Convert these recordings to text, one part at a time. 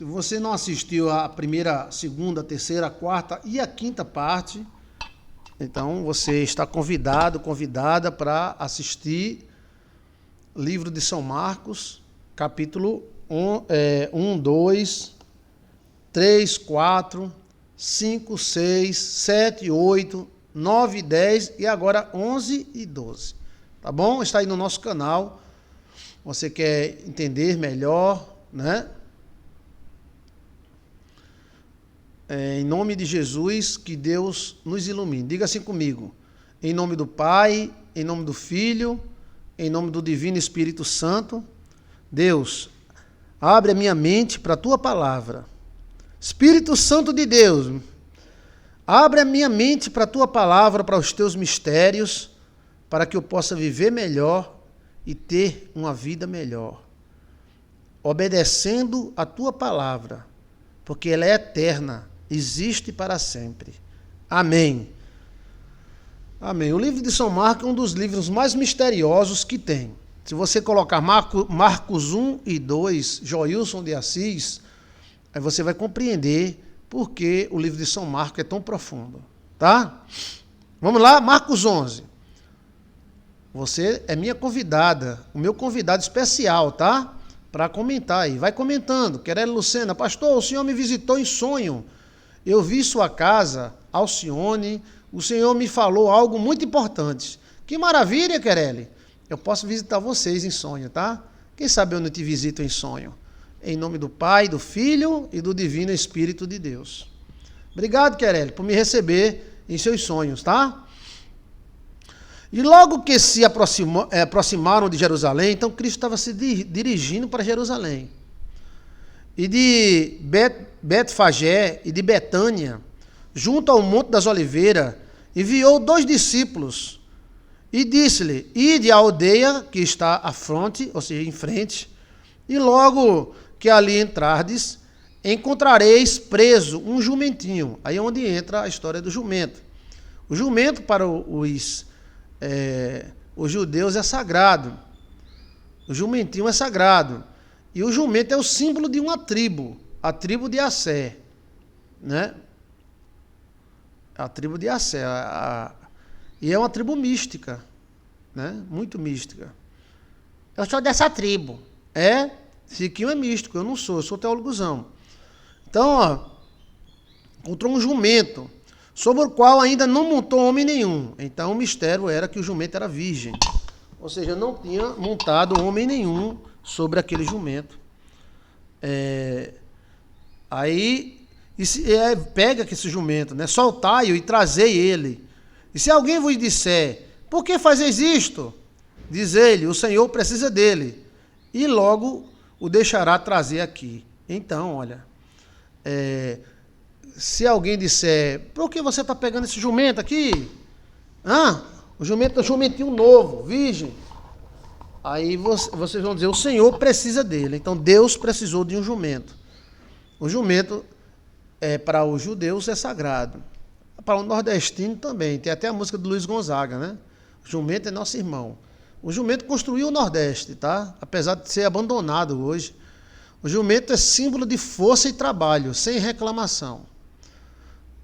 Se você não assistiu a primeira, a segunda, a terceira, a quarta e a quinta parte, então você está convidada para assistir livro de São Marcos, capítulo 1, 2, 3, 4, 5, 6, 7, 8, 9, 10 e agora 11 e 12. Tá bom? Está aí no nosso canal. Você quer entender melhor, né? Em nome de Jesus, que Deus nos ilumine. Diga assim comigo. Em nome do Pai, em nome do Filho, em nome do Divino Espírito Santo. Deus, abre a minha mente para a Tua palavra. Espírito Santo de Deus, abre a minha mente para a Tua palavra, para os Teus mistérios, para que eu possa viver melhor e ter uma vida melhor. Obedecendo a Tua palavra, porque ela é eterna, existe para sempre. Amém. Amém. O livro de São Marcos é um dos livros mais misteriosos que tem. Se você colocar Marcos 1 e 2, Joilson de Assis, aí você vai compreender por que o livro de São Marcos é tão profundo. Tá? Vamos lá, Marcos 11. Você é minha convidada, o meu convidado especial, tá? Para comentar aí. Vai comentando. Querendo Lucena, pastor, o senhor me visitou em sonho. Eu vi sua casa, Alcione, o Senhor me falou algo muito importante. Que maravilha, Querelle. Eu posso visitar vocês em sonho, tá? Quem sabe eu não te visito em sonho. Em nome do Pai, do Filho e do Divino Espírito de Deus. Obrigado, Querelle, por me receber em seus sonhos, tá? E logo que se aproximaram de Jerusalém, então Cristo estava se dirigindo para Jerusalém. E de Betfagé e de Betânia, junto ao Monte das Oliveiras, enviou 2 discípulos e disse-lhe: ide à aldeia que está à fronte, ou seja, em frente, e logo que ali entrardes, encontrareis preso um jumentinho. Aí é onde entra a história do jumento. O jumento para os judeus é sagrado. O jumentinho é sagrado. E o jumento é o símbolo de uma tribo, a tribo de Assé, né? A tribo de Assé. E é uma tribo mística, né? Muito mística. Eu sou dessa tribo. Chiquinho é místico, eu não sou, eu sou teólogozão. Então, ó, encontrou um jumento, sobre o qual ainda não montou homem nenhum. Então, o mistério era que o jumento era virgem. Ou seja, não tinha montado homem nenhum sobre aquele jumento. Pega esse jumento, né? Soltai-o e trazei ele. E se alguém vos disser, por que fazeis isto? Diz ele, o Senhor precisa dele. E logo o deixará trazer aqui. Então, olha, se alguém disser, por que você está pegando esse jumento aqui? O jumento é um jumentinho novo, virgem. Aí vocês vão dizer, o Senhor precisa dele. Então Deus precisou de um jumento. O jumento, para os judeus, é sagrado. Para o nordestino também. Tem até a música do Luiz Gonzaga, né? O jumento é nosso irmão. O jumento construiu o Nordeste, tá? Apesar de ser abandonado hoje. O jumento é símbolo de força e trabalho, sem reclamação,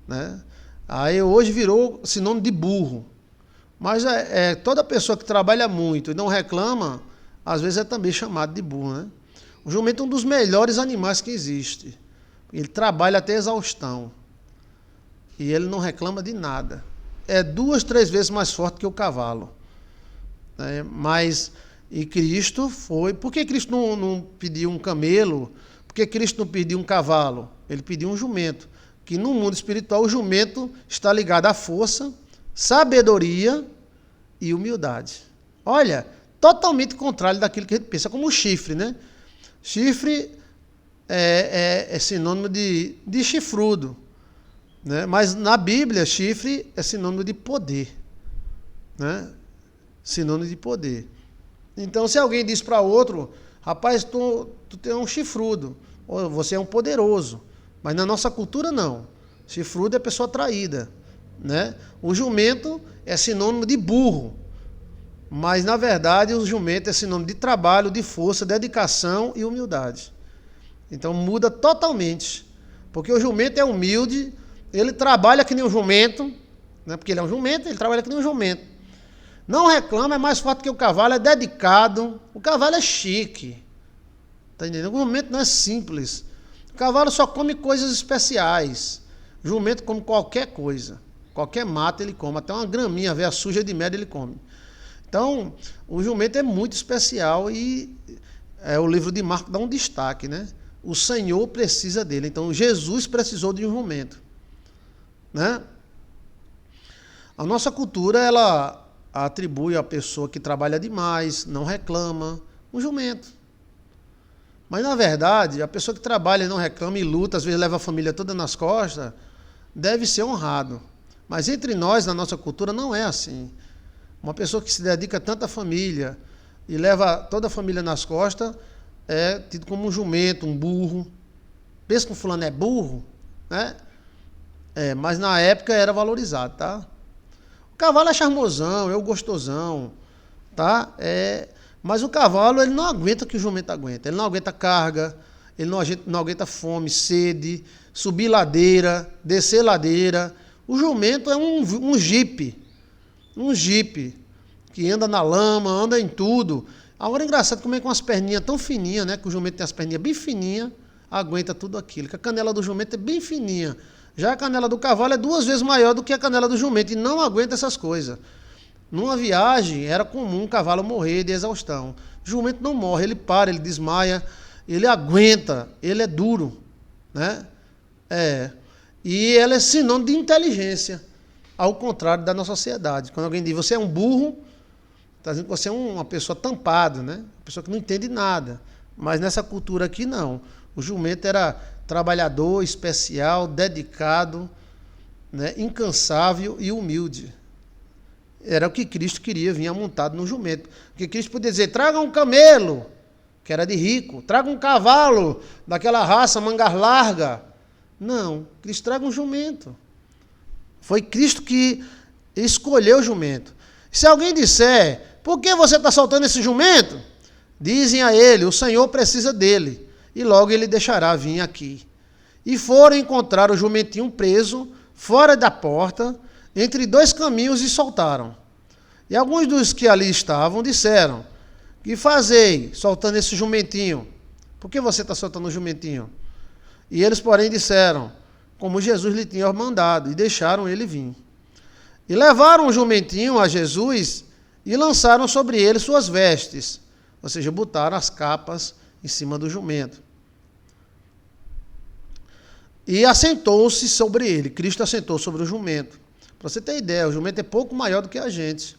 né? Aí hoje virou sinônimo de burro. Mas toda pessoa que trabalha muito e não reclama, às vezes é também chamado de burro, né? O jumento é um dos melhores animais que existe. Ele trabalha até exaustão. E ele não reclama de nada. É 2, 3 vezes mais forte que o cavalo. E Cristo foi... Por que Cristo não pediu um camelo? Por que Cristo não pediu um cavalo? Ele pediu um jumento. Que no mundo espiritual o jumento está ligado à força, sabedoria e humildade. Olha, totalmente contrário daquilo que a gente pensa, como o chifre, né? Chifre é sinônimo de chifrudo, né? Mas na Bíblia, chifre é sinônimo de poder, né? Sinônimo de poder. Então, se alguém diz para outro, rapaz, tu tem um chifrudo, ou você é um poderoso. Mas na nossa cultura, não. Chifrudo é pessoa traída, né? O jumento é sinônimo de burro. Mas, na verdade, o jumento é sinônimo de trabalho, de força, dedicação e humildade. Então muda totalmente. Porque o jumento é humilde, ele trabalha que nem um jumento, né? Porque ele é um jumento, ele trabalha que nem um jumento. Não reclama, é mais forte que o cavalo, é dedicado. O cavalo é chique. Tá entendendo? O jumento não é simples. O cavalo só come coisas especiais. O jumento come qualquer coisa. Qualquer mato ele come. Até uma graminha, veia suja de merda ele come. Então, o jumento é muito especial e o livro de Marcos dá um destaque, né? O Senhor precisa dele. Então, Jesus precisou de um jumento, né? A nossa cultura, ela atribui à pessoa que trabalha demais, não reclama, um jumento. Mas, na verdade, a pessoa que trabalha e não reclama e luta, às vezes leva a família toda nas costas, deve ser honrado. Mas entre nós, na nossa cultura, não é assim. Uma pessoa que se dedica tanto à família e leva toda a família nas costas é tido como um jumento, um burro. Pensa que o fulano é burro, né? Mas na época era valorizado, tá? O cavalo é charmosão, é o gostosão, tá? Mas o cavalo, ele não aguenta o que o jumento aguenta. Ele não aguenta carga, ele não aguenta fome, sede, subir ladeira, descer ladeira. O jumento é um jipe. Um jipe que anda na lama, anda em tudo. Agora é engraçado como é com as perninhas tão fininhas, né? Que o jumento tem as perninhas bem fininhas, aguenta tudo aquilo. Que a canela do jumento é bem fininha. Já a canela do cavalo é 2 vezes maior do que a canela do jumento e não aguenta essas coisas. Numa viagem era comum o cavalo morrer de exaustão. O jumento não morre, ele para, ele desmaia, ele aguenta, ele é duro, né? E ela é sinônimo de inteligência. Ao contrário da nossa sociedade. Quando alguém diz você é um burro, está dizendo que você é uma pessoa tampada, né? Uma pessoa que não entende nada. Mas nessa cultura aqui, não. O jumento era trabalhador, especial, dedicado, né? Incansável e humilde. Era o que Cristo queria, vinha montado no jumento. Porque Cristo podia dizer, traga um camelo, que era de rico. Traga um cavalo, daquela raça, mangas larga. Não, Cristo traga um jumento. Foi Cristo que escolheu o jumento. Se alguém disser, por que você está soltando esse jumento? Dizem a ele, o Senhor precisa dele. E logo ele deixará vir aqui. E foram encontrar o jumentinho preso, fora da porta, entre 2 caminhos e soltaram. E alguns dos que ali estavam disseram, que fazei soltando esse jumentinho? Por que você está soltando o jumentinho? E eles, porém, disseram, como Jesus lhe tinha mandado, e deixaram ele vir. E levaram o jumentinho a Jesus e lançaram sobre ele suas vestes, ou seja, botaram as capas em cima do jumento. E assentou-se sobre ele, Cristo assentou sobre o jumento. Para você ter ideia, o jumento é pouco maior do que a gente,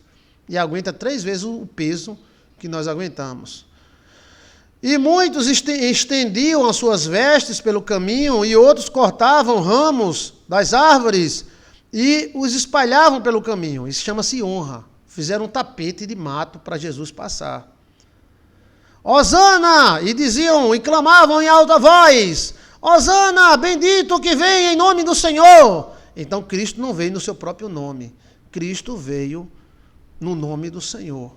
e aguenta 3 vezes o peso que nós aguentamos. E muitos estendiam as suas vestes pelo caminho, e outros cortavam ramos das árvores e os espalhavam pelo caminho. Isso chama-se honra. Fizeram um tapete de mato para Jesus passar. Hosana! E diziam, e clamavam em alta voz, Hosana, bendito que vem em nome do Senhor. Então Cristo não veio no seu próprio nome. Cristo veio no nome do Senhor,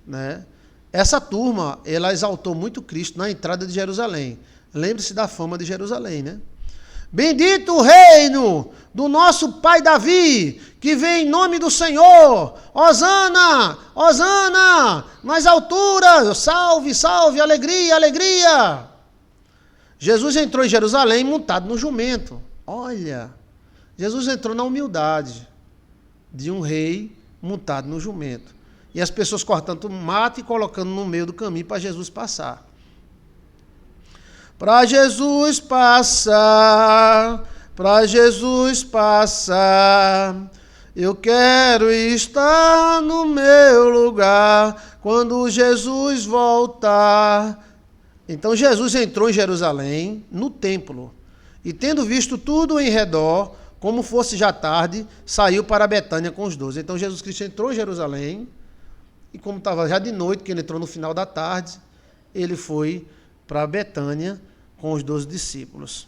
né? Essa turma, ela exaltou muito Cristo na entrada de Jerusalém. Lembre-se da fama de Jerusalém, né? Bendito o reino do nosso pai Davi, que vem em nome do Senhor. Hosana, Hosana, nas alturas, salve, salve, alegria, alegria. Jesus entrou em Jerusalém montado no jumento. Olha, Jesus entrou na humildade de um rei montado no jumento. E as pessoas cortando mato e colocando no meio do caminho para Jesus passar. Para Jesus passar, para Jesus passar, eu quero estar no meu lugar quando Jesus voltar. Então Jesus entrou em Jerusalém, no templo, e tendo visto tudo em redor, como fosse já tarde, saiu para Betânia com os 12. Então Jesus Cristo entrou em Jerusalém, e como estava já de noite, que ele entrou no final da tarde, ele foi para Betânia com os 12 discípulos.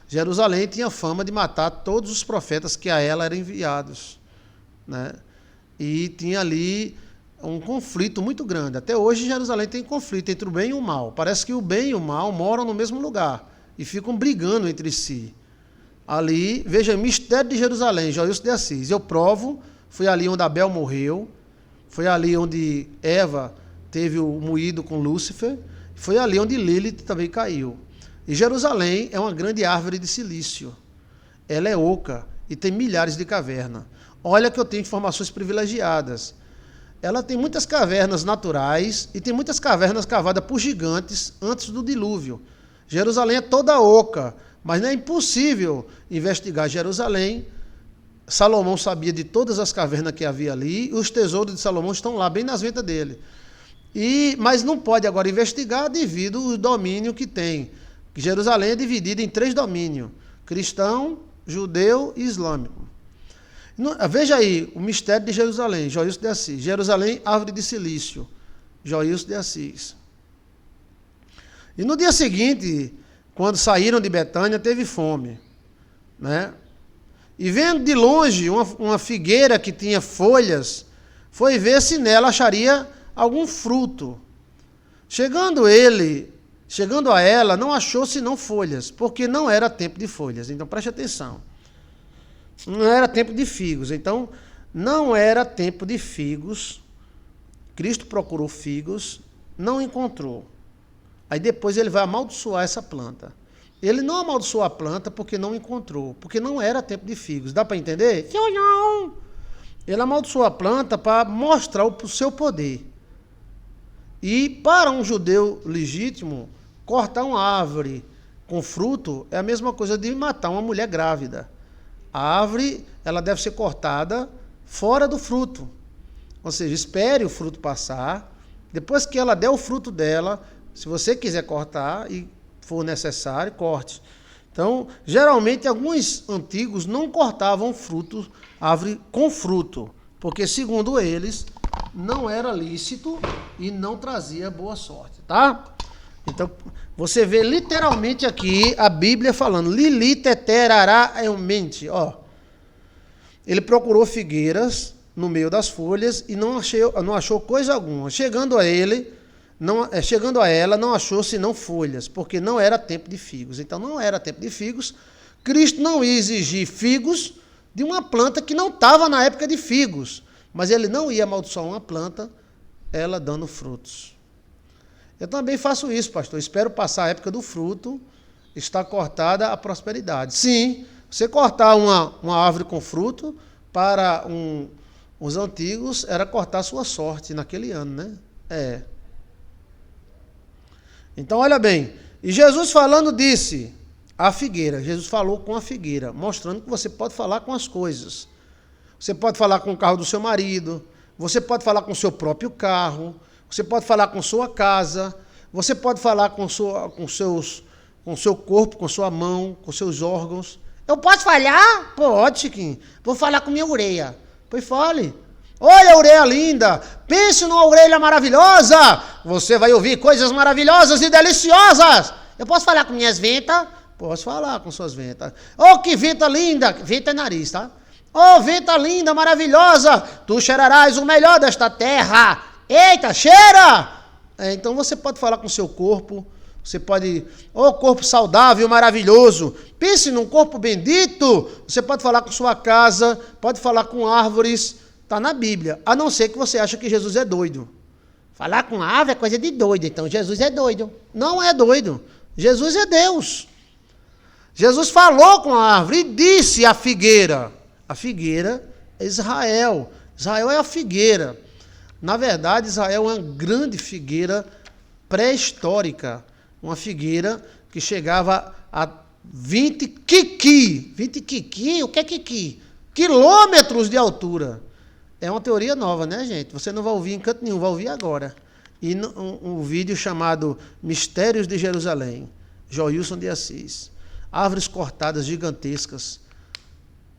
Jerusalém tinha fama de matar todos os profetas que a ela eram enviados, né? E tinha ali um conflito muito grande. Até hoje Jerusalém tem conflito entre o bem e o mal. Parece que o bem e o mal moram no mesmo lugar e ficam brigando entre si. Ali, veja, mistério de Jerusalém, Joilson de Assis. Eu provo, foi ali onde Abel morreu, foi ali onde Eva teve o moído com Lúcifer, foi ali onde Lilith também caiu. E Jerusalém é uma grande árvore de silício. Ela é oca e tem milhares de cavernas. Olha que eu tenho informações privilegiadas. Ela tem muitas cavernas naturais e tem muitas cavernas cavadas por gigantes antes do dilúvio. Jerusalém é toda oca, mas não é impossível investigar Jerusalém. Salomão sabia de todas as cavernas que havia ali, e os tesouros de Salomão estão lá, bem nas ventas dele. Mas não pode agora investigar devido ao domínio que tem. Jerusalém é dividida em 3 domínios: cristão, judeu e islâmico. Veja aí o mistério de Jerusalém, Joilson de Assis. Jerusalém, árvore de silício, Joilson de Assis. E no dia seguinte, quando saíram de Betânia, teve fome, né? E vendo de longe uma figueira que tinha folhas, foi ver se nela acharia algum fruto. Chegando a ela, não achou senão folhas, porque não era tempo de folhas. Então preste atenção. Não era tempo de figos. Então, não era tempo de figos. Cristo procurou figos, não encontrou. Aí depois ele vai amaldiçoar essa planta. Ele não amaldiçoou a planta porque não encontrou, porque não era tempo de figos. Dá para entender? Não. Ele amaldiçoou a planta para mostrar o seu poder. E para um judeu legítimo, cortar uma árvore com fruto é a mesma coisa de matar uma mulher grávida. A árvore, ela deve ser cortada fora do fruto. Ou seja, espere o fruto passar. Depois que ela der o fruto dela, se você quiser cortar e for necessário, corte. Então, geralmente, alguns antigos não cortavam fruto, árvore com fruto, porque, segundo eles, não era lícito e não trazia boa sorte, tá? Então, você vê literalmente aqui a Bíblia falando, literalmente, ó. Ele procurou figueiras no meio das folhas e não achou coisa alguma. Chegando a ela, não achou senão folhas, porque não era tempo de figos. Então, não era tempo de figos. Cristo não ia exigir figos de uma planta que não estava na época de figos, mas ele não ia amaldiçoar uma planta, ela dando frutos. Eu também faço isso, pastor. Espero passar a época do fruto, está cortada a prosperidade. Sim, você cortar uma árvore com fruto, para os antigos, era cortar a sua sorte naquele ano, né? Então, olha bem. E Jesus falando disse, a figueira. Jesus falou com a figueira, mostrando que você pode falar com as coisas. Você pode falar com o carro do seu marido, você pode falar com o seu próprio carro, você pode falar com sua casa, você pode falar com seu corpo, com sua mão, com seus órgãos. Eu posso falar? Pode, Chiquinho. Vou falar com minha orelha. Pois fale. Olha a orelha linda. Pense numa orelha maravilhosa. Você vai ouvir coisas maravilhosas e deliciosas. Eu posso falar com minhas ventas? Posso falar com suas ventas. Oh, que venta linda. Venta é nariz, tá? Oh, venta linda, maravilhosa. Tu cheirarás o melhor desta terra. Eita, cheira! Então você pode falar com o seu corpo, você pode, corpo saudável, maravilhoso, pense num corpo bendito, você pode falar com sua casa, pode falar com árvores, está na Bíblia, a não ser que você ache que Jesus é doido. Falar com árvore é coisa de doido, então Jesus é doido. Não é doido, Jesus é Deus. Jesus falou com a árvore e disse à figueira, a figueira é Israel, Israel é a figueira. Na verdade, Israel é uma grande figueira pré-histórica, uma figueira que chegava a 20 o que é kiki? Quilômetros de altura. É uma teoria nova, né, gente? Você não vai ouvir em canto nenhum, vai ouvir agora. E um vídeo chamado Mistérios de Jerusalém, Joilson de Assis. Árvores cortadas gigantescas.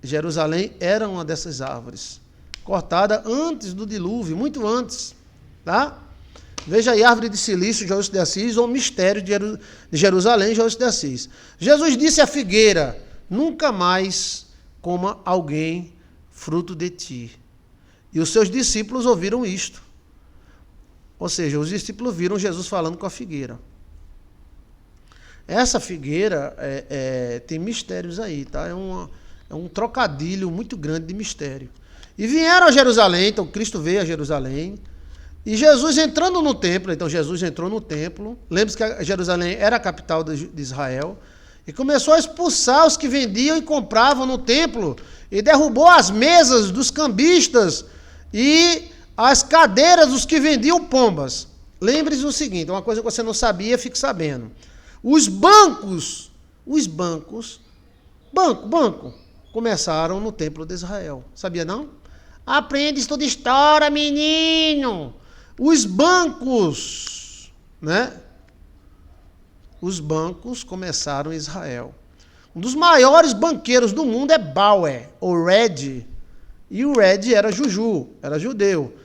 Jerusalém era uma dessas árvores. Cortada antes do dilúvio, muito antes, tá? Veja aí, árvore de silício, Joilson de Assis, ou mistério de Jerusalém, Joilson de Assis. Jesus disse à figueira, nunca mais coma alguém fruto de ti. E os seus discípulos ouviram isto. Ou seja, os discípulos viram Jesus falando com a figueira. Essa figueira tem mistérios aí, tá? É um trocadilho muito grande de mistério. E vieram a Jerusalém, então Cristo veio a Jerusalém. E Jesus entrando no templo, então Jesus entrou no templo. Lembre-se que Jerusalém era a capital de Israel. E começou a expulsar os que vendiam e compravam no templo. E derrubou as mesas dos cambistas e as cadeiras dos que vendiam pombas. Lembre-se do seguinte, uma coisa que você não sabia, fique sabendo. Os bancos, banco, começaram no templo de Israel. Sabia não? Aprende, estuda história, menino. Os bancos, né? Os bancos começaram em Israel. Um dos maiores banqueiros do mundo é Bauer, ou Red. E o Red era Juju, era judeu.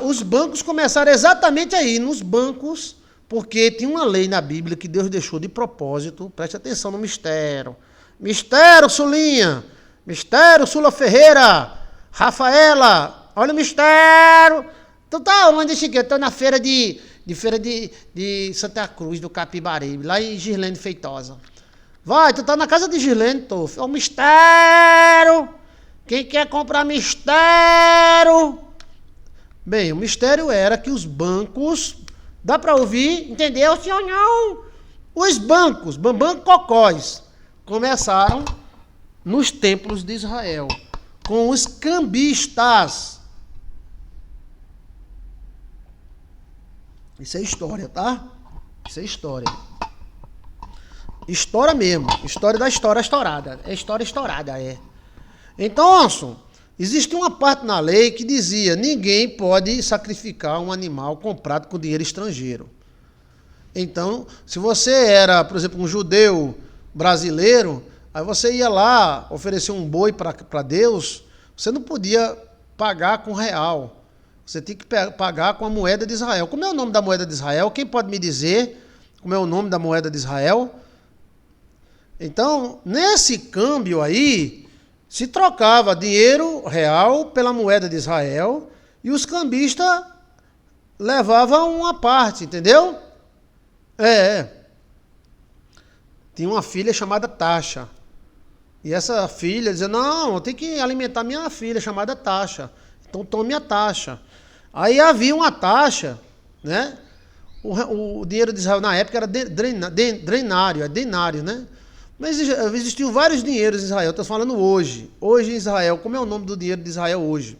Os bancos começaram exatamente aí, nos bancos, porque tinha uma lei na Bíblia que Deus deixou de propósito. Preste atenção no mistério. Mistério, Sulinha. Mistério, Sula Ferreira. Rafaela. Olha o mistério. Tu tá onde, Chiquinho? Eu tô na feira de Santa Cruz, do Capibaribe, lá em Girlene Feitosa. Vai, tu tá na casa de Girlene, tô. É um mistério. Quem quer comprar mistério? Bem, o mistério era que os bancos... Dá para ouvir? Entendeu, senhor? Não. Os bancos, cocóis, começaram nos templos de Israel, com os cambistas. Isso é história, tá? Isso é história. História mesmo. História da história estourada. É história estourada, é. Então, existe uma parte na lei que dizia: ninguém pode sacrificar um animal comprado com dinheiro estrangeiro. Então, se você era, por exemplo, um judeu brasileiro, aí você ia lá oferecer um boi para Deus, você não podia pagar com real. Você tinha que pagar com a moeda de Israel. Como é o nome da moeda de Israel? Quem pode me dizer como é o nome da moeda de Israel? Então, nesse câmbio aí, se trocava dinheiro real pela moeda de Israel e os cambistas levavam uma parte, entendeu? Tinha uma filha chamada Tasha. E essa filha dizia: não, eu tenho que alimentar minha filha chamada Tasha. Então tome a taxa. Aí havia uma taxa, né? O dinheiro de Israel na época era denário, né? Mas existiam vários dinheiros em Israel. Estou falando hoje. Hoje em Israel. Como é o nome do dinheiro de Israel hoje?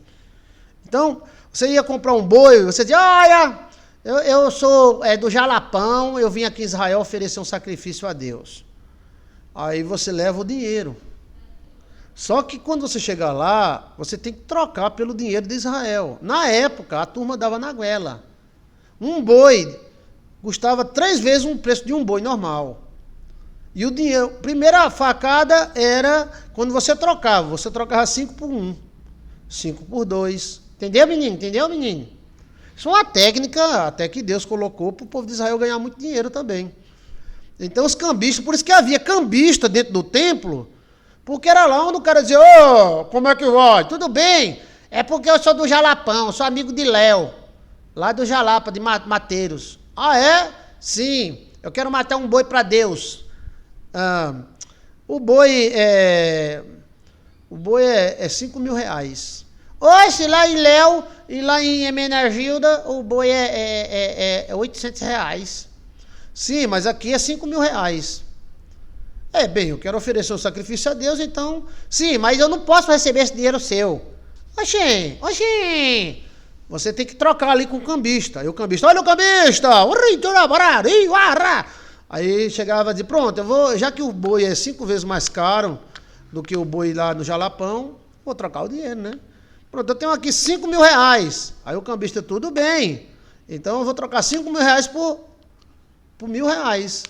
Então, você ia comprar um boi, você dizia: olha, eu sou do Jalapão, eu vim aqui em Israel oferecer um sacrifício a Deus. Aí você leva o dinheiro. Só que quando você chegar lá, você tem que trocar pelo dinheiro de Israel. Na época, a turma dava na goela. Um boi custava 3 vezes o preço de um boi normal. E o dinheiro, primeira facada era quando você trocava 5 por 1, 5 por 2. Entendeu, menino? Isso é uma técnica até que Deus colocou para o povo de Israel ganhar muito dinheiro também. Então os cambistas, por isso que havia cambista dentro do templo, porque era lá onde o cara dizia: ô, como é que vai? Tudo bem? É porque eu sou do Jalapão, sou amigo de Léo, lá do Jalapa, de Mateiros. Ah, é? Sim, eu quero matar um boi para Deus. O boi é 5 mil reais. Oxe, lá em Léo e lá em Emenagilda, o boi é 800 reais. Sim, mas aqui é 5 mil reais. Bem, eu quero oferecer um sacrifício a Deus, então... Sim, mas eu não posso receber esse dinheiro seu. Oxê. Você tem que trocar ali com o cambista. Aí o cambista: olha o cambista! Aí chegava e dizia: pronto, eu vou, já que o boi é 5 vezes mais caro do que o boi lá no Jalapão, vou trocar o dinheiro, né? Pronto, eu tenho aqui 5 mil reais. Aí o cambista: tudo bem, então eu vou trocar 5 mil reais por 1.000 reais.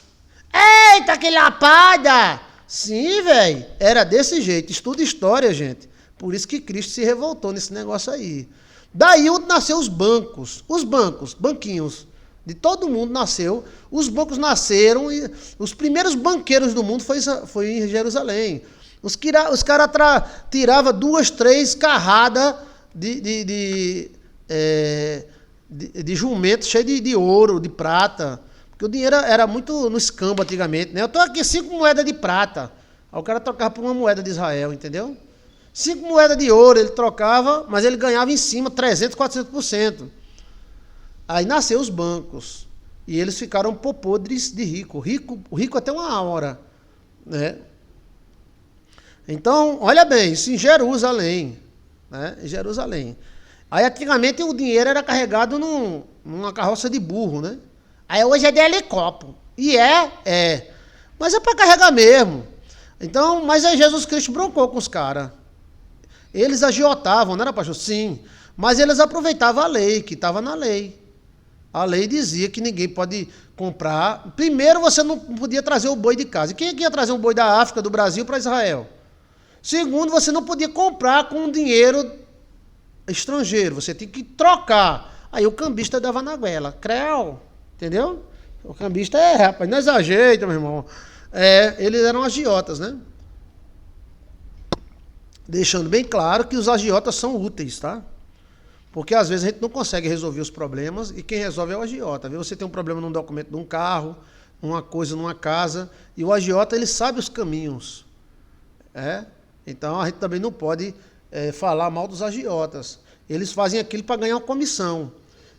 Eita, que lapada! Sim, velho, era desse jeito. Estuda história, gente. Por isso que Cristo se revoltou nesse negócio aí. Daí onde nasceu os bancos. Os banquinhos. De todo mundo nasceu. Os bancos nasceram e os primeiros banqueiros do mundo foi em Jerusalém. Os caras tiravam 2, 3 carradas de jumento cheio de ouro, de prata. Porque o dinheiro era muito no escambo antigamente, né? Eu tô aqui 5 moedas de prata. Aí o cara trocava por uma moeda de Israel, entendeu? 5 moedas de ouro ele trocava, mas ele ganhava em cima 300, 400%. Aí nasceu os bancos. E eles ficaram podres de rico. Rico até uma hora, né? Então, olha bem, isso em Jerusalém, né? Em Jerusalém. Aí antigamente o dinheiro era carregado numa carroça de burro, né? Aí hoje é de helicóptero. E é. Mas é para carregar mesmo. Então, mas aí Jesus Cristo broncou com os caras. Eles agiotavam, não era, pastor? Sim. Mas eles aproveitavam a lei, que estava na lei. A lei dizia que ninguém pode comprar. Primeiro, você não podia trazer o boi de casa. E quem é que ia trazer um boi da África, do Brasil, para Israel? Segundo, você não podia comprar com dinheiro estrangeiro. Você tinha que trocar. Aí o cambista dava na goela. Creu. Entendeu? O cambista rapaz, não exagera, meu irmão. Eles eram agiotas, né? Deixando bem claro que os agiotas são úteis, tá? Porque às vezes a gente não consegue resolver os problemas e quem resolve é o agiota. Você tem um problema num documento de um carro, uma coisa numa casa, e o agiota ele sabe os caminhos. Então a gente também não pode falar mal dos agiotas. Eles fazem aquilo para ganhar uma comissão.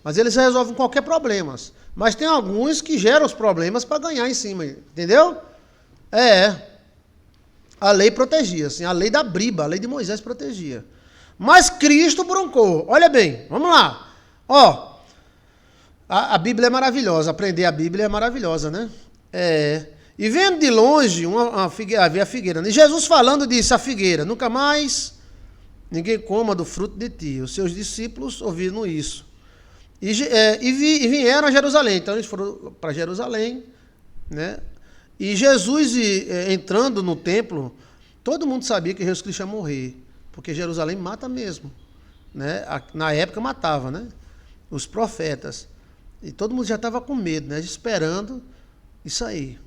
Mas eles resolvem qualquer problema. Mas tem alguns que geram os problemas para ganhar em cima. Entendeu? A lei protegia, assim, a lei da briba, a lei de Moisés protegia. Mas Cristo broncou. Olha bem, vamos lá. Ó, a Bíblia é maravilhosa, aprender a Bíblia é maravilhosa, né? E vendo de longe, havia a figueira. E Jesus falando disse, a figueira, nunca mais ninguém coma do fruto de ti. Os seus discípulos ouviram isso. E vieram a Jerusalém. Então eles foram para Jerusalém, né? E Jesus entrando no templo, todo mundo sabia que Jesus Cristo ia morrer. Porque Jerusalém mata mesmo, né? Na época matava, né? Os profetas. E todo mundo já estava com medo, né? Esperando isso aí.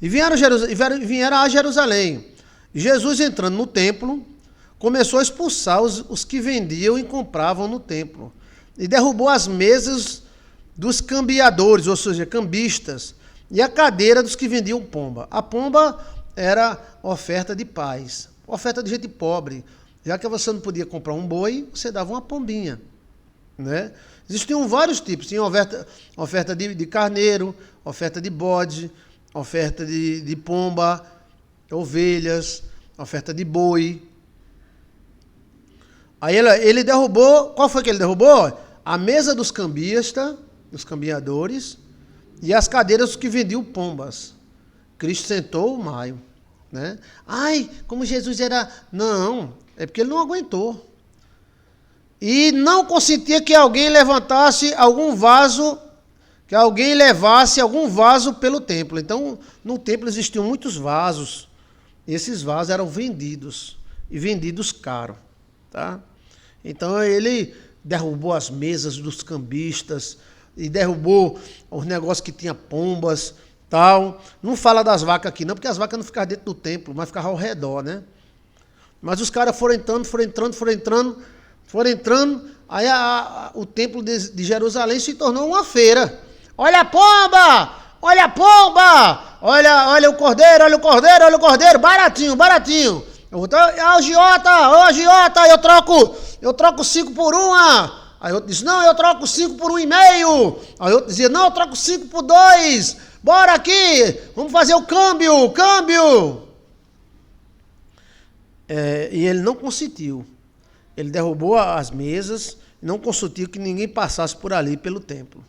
E vieram a Jerusalém. E Jesus entrando no templo, começou a expulsar os que vendiam e compravam no templo. E derrubou as mesas dos cambiadores, ou seja, cambistas, e a cadeira dos que vendiam pomba. A pomba era oferta de paz, oferta de gente pobre. Já que você não podia comprar um boi, você dava uma pombinha, né? Existiam vários tipos. Tinha oferta de carneiro, oferta de bode, oferta de pomba, ovelhas, oferta de boi. Aí ele derrubou, qual foi que ele derrubou? A mesa dos cambistas, dos cambiadores, e as cadeiras que vendiam pombas. Cristo sentou o maio, né? Ai, como Jesus era... Não, é porque ele não aguentou. E não consentia que alguém levantasse algum vaso, que alguém levasse algum vaso pelo templo. Então, no templo existiam muitos vasos. E esses vasos eram vendidos, e vendidos caro, tá? Então, ele derrubou as mesas dos cambistas, e derrubou os negócios que tinha pombas, tal. Não fala das vacas aqui não, porque as vacas não ficavam dentro do templo, mas ficavam ao redor, né? Mas os caras foram entrando, aí o templo de Jerusalém se tornou uma feira. Olha a pomba! Olha a pomba! Olha o cordeiro, baratinho. Agiota, eu troco 5 por 1. Aí outro disse, não, eu troco 5 por 1,5. Aí outro dizia, não, eu troco 5 por 2. Bora aqui, vamos fazer o câmbio. E ele não consentiu. Ele derrubou as mesas, não consentiu que ninguém passasse por ali, pelo templo.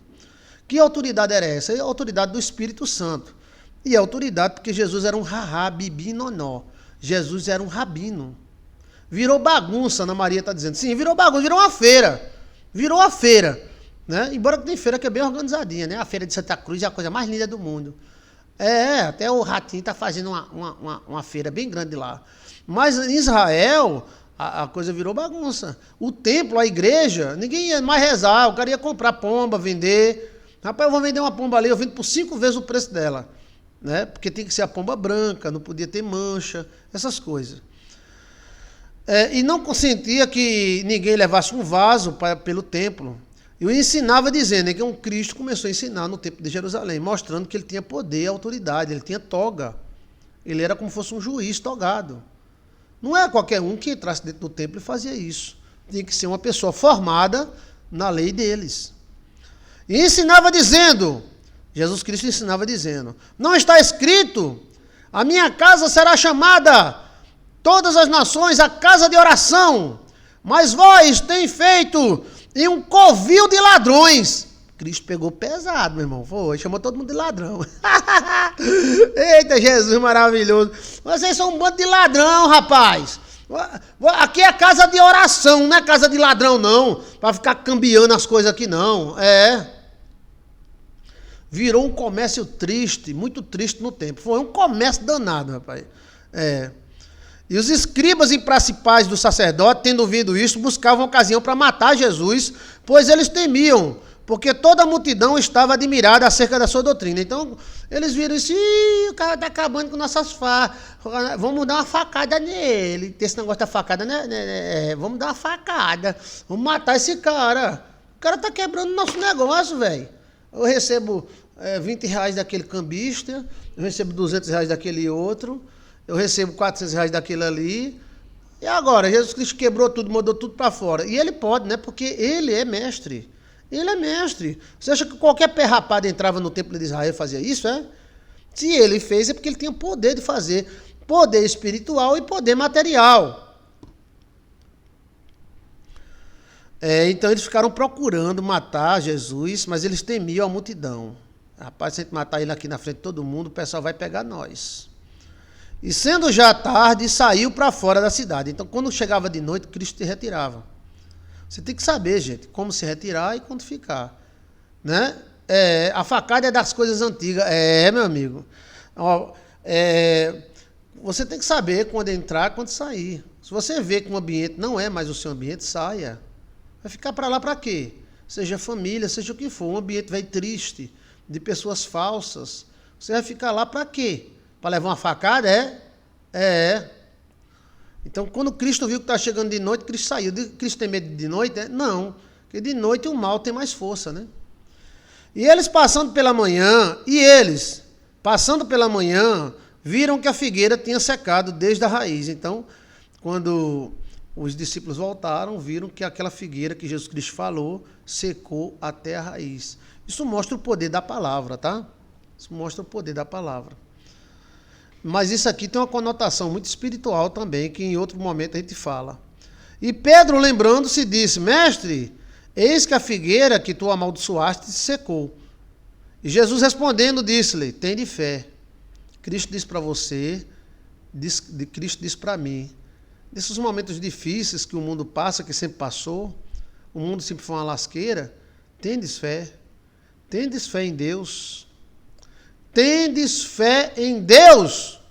Que autoridade era essa? É a autoridade do Espírito Santo. E a autoridade porque Jesus era um bibi, nonó. Jesus era um rabino. Virou bagunça, Ana Maria está dizendo. Sim, virou bagunça, virou uma feira. Né? Embora tem feira que é bem organizadinha, né? A feira de Santa Cruz é a coisa mais linda do mundo. Até o Ratinho está fazendo uma feira bem grande lá. Mas em Israel, a coisa virou bagunça. O templo, a igreja, ninguém ia mais rezar. O cara ia comprar pomba, vender. Rapaz, eu vou vender uma pomba ali, eu vendo por 5 vezes o preço dela. Né? Porque tem que ser a pomba branca, não podia ter mancha, essas coisas. E não consentia que ninguém levasse um vaso pelo templo. E o ensinava dizendo que um Cristo começou a ensinar no templo de Jerusalém, mostrando que ele tinha poder e autoridade, ele tinha toga. Ele era como se fosse um juiz togado. Não é qualquer um que entrasse dentro do templo e fazia isso. Tinha que ser uma pessoa formada na lei deles. E ensinava dizendo, Jesus Cristo ensinava dizendo, não está escrito, a minha casa será chamada todas as nações a casa de oração, mas vós tem feito em um covil de ladrões. Cristo pegou pesado, meu irmão. Foi, chamou todo mundo de ladrão. Eita, Jesus maravilhoso. Vocês são um bando de ladrão, rapaz. Aqui é casa de oração, não é casa de ladrão, não. Para ficar cambiando as coisas aqui, não. Virou um comércio triste, muito triste no tempo. Foi um comércio danado, rapaz. E os escribas e principais do sacerdote, tendo ouvido isso, buscavam ocasião para matar Jesus, pois eles temiam, porque toda a multidão estava admirada acerca da sua doutrina. Então, eles viram isso, o cara está acabando com nossas facas, vamos dar uma facada nele. Esse negócio da facada, né? Vamos dar uma facada, vamos matar esse cara. O cara está quebrando nosso negócio, velho. Eu recebo 20 reais daquele cambista, eu recebo 200 reais daquele outro, eu recebo 400 reais daquele ali. E agora, Jesus Cristo quebrou tudo, mandou tudo para fora. E ele pode, né? Porque ele é mestre. Ele é mestre. Você acha que qualquer pé rapado entrava no templo de Israel e fazia isso, Se ele fez, é porque ele tinha poder de fazer. Poder espiritual e poder material. Então eles ficaram procurando matar Jesus, mas eles temiam a multidão. Rapaz, se a gente matar ele aqui na frente de todo mundo, o pessoal vai pegar nós. E sendo já tarde, saiu para fora da cidade. Então, quando chegava de noite, Cristo se retirava. Você tem que saber, gente, como se retirar e quando ficar. Né? A facada é das coisas antigas. Meu amigo. Você tem que saber quando entrar e quando sair. Se você vê que um ambiente não é mais o seu ambiente, saia. Vai ficar para lá para quê? Seja família, seja o que for. Um ambiente vai triste, de pessoas falsas. Você vai ficar lá para quê? Para levar uma facada? Então, quando Cristo viu que está chegando de noite, Cristo saiu. Cristo tem medo de noite? Não. Porque de noite o mal tem mais força, né? E eles passando pela manhã, viram que a figueira tinha secado desde a raiz. Então, quando os discípulos voltaram, viram que aquela figueira que Jesus Cristo falou secou até a raiz. Isso mostra o poder da palavra, tá? Isso mostra o poder da palavra. Mas isso aqui tem uma conotação muito espiritual também, que em outro momento a gente fala. E Pedro, lembrando-se, disse, mestre, eis que a figueira que tu amaldiçoaste se secou. E Jesus respondendo disse-lhe, tende fé. Cristo diz para você, Cristo diz para mim. Nesses momentos difíceis que o mundo passa, que sempre passou, o mundo sempre foi uma lasqueira, tendes fé. Tendes fé em Deus. Tendes fé em Deus.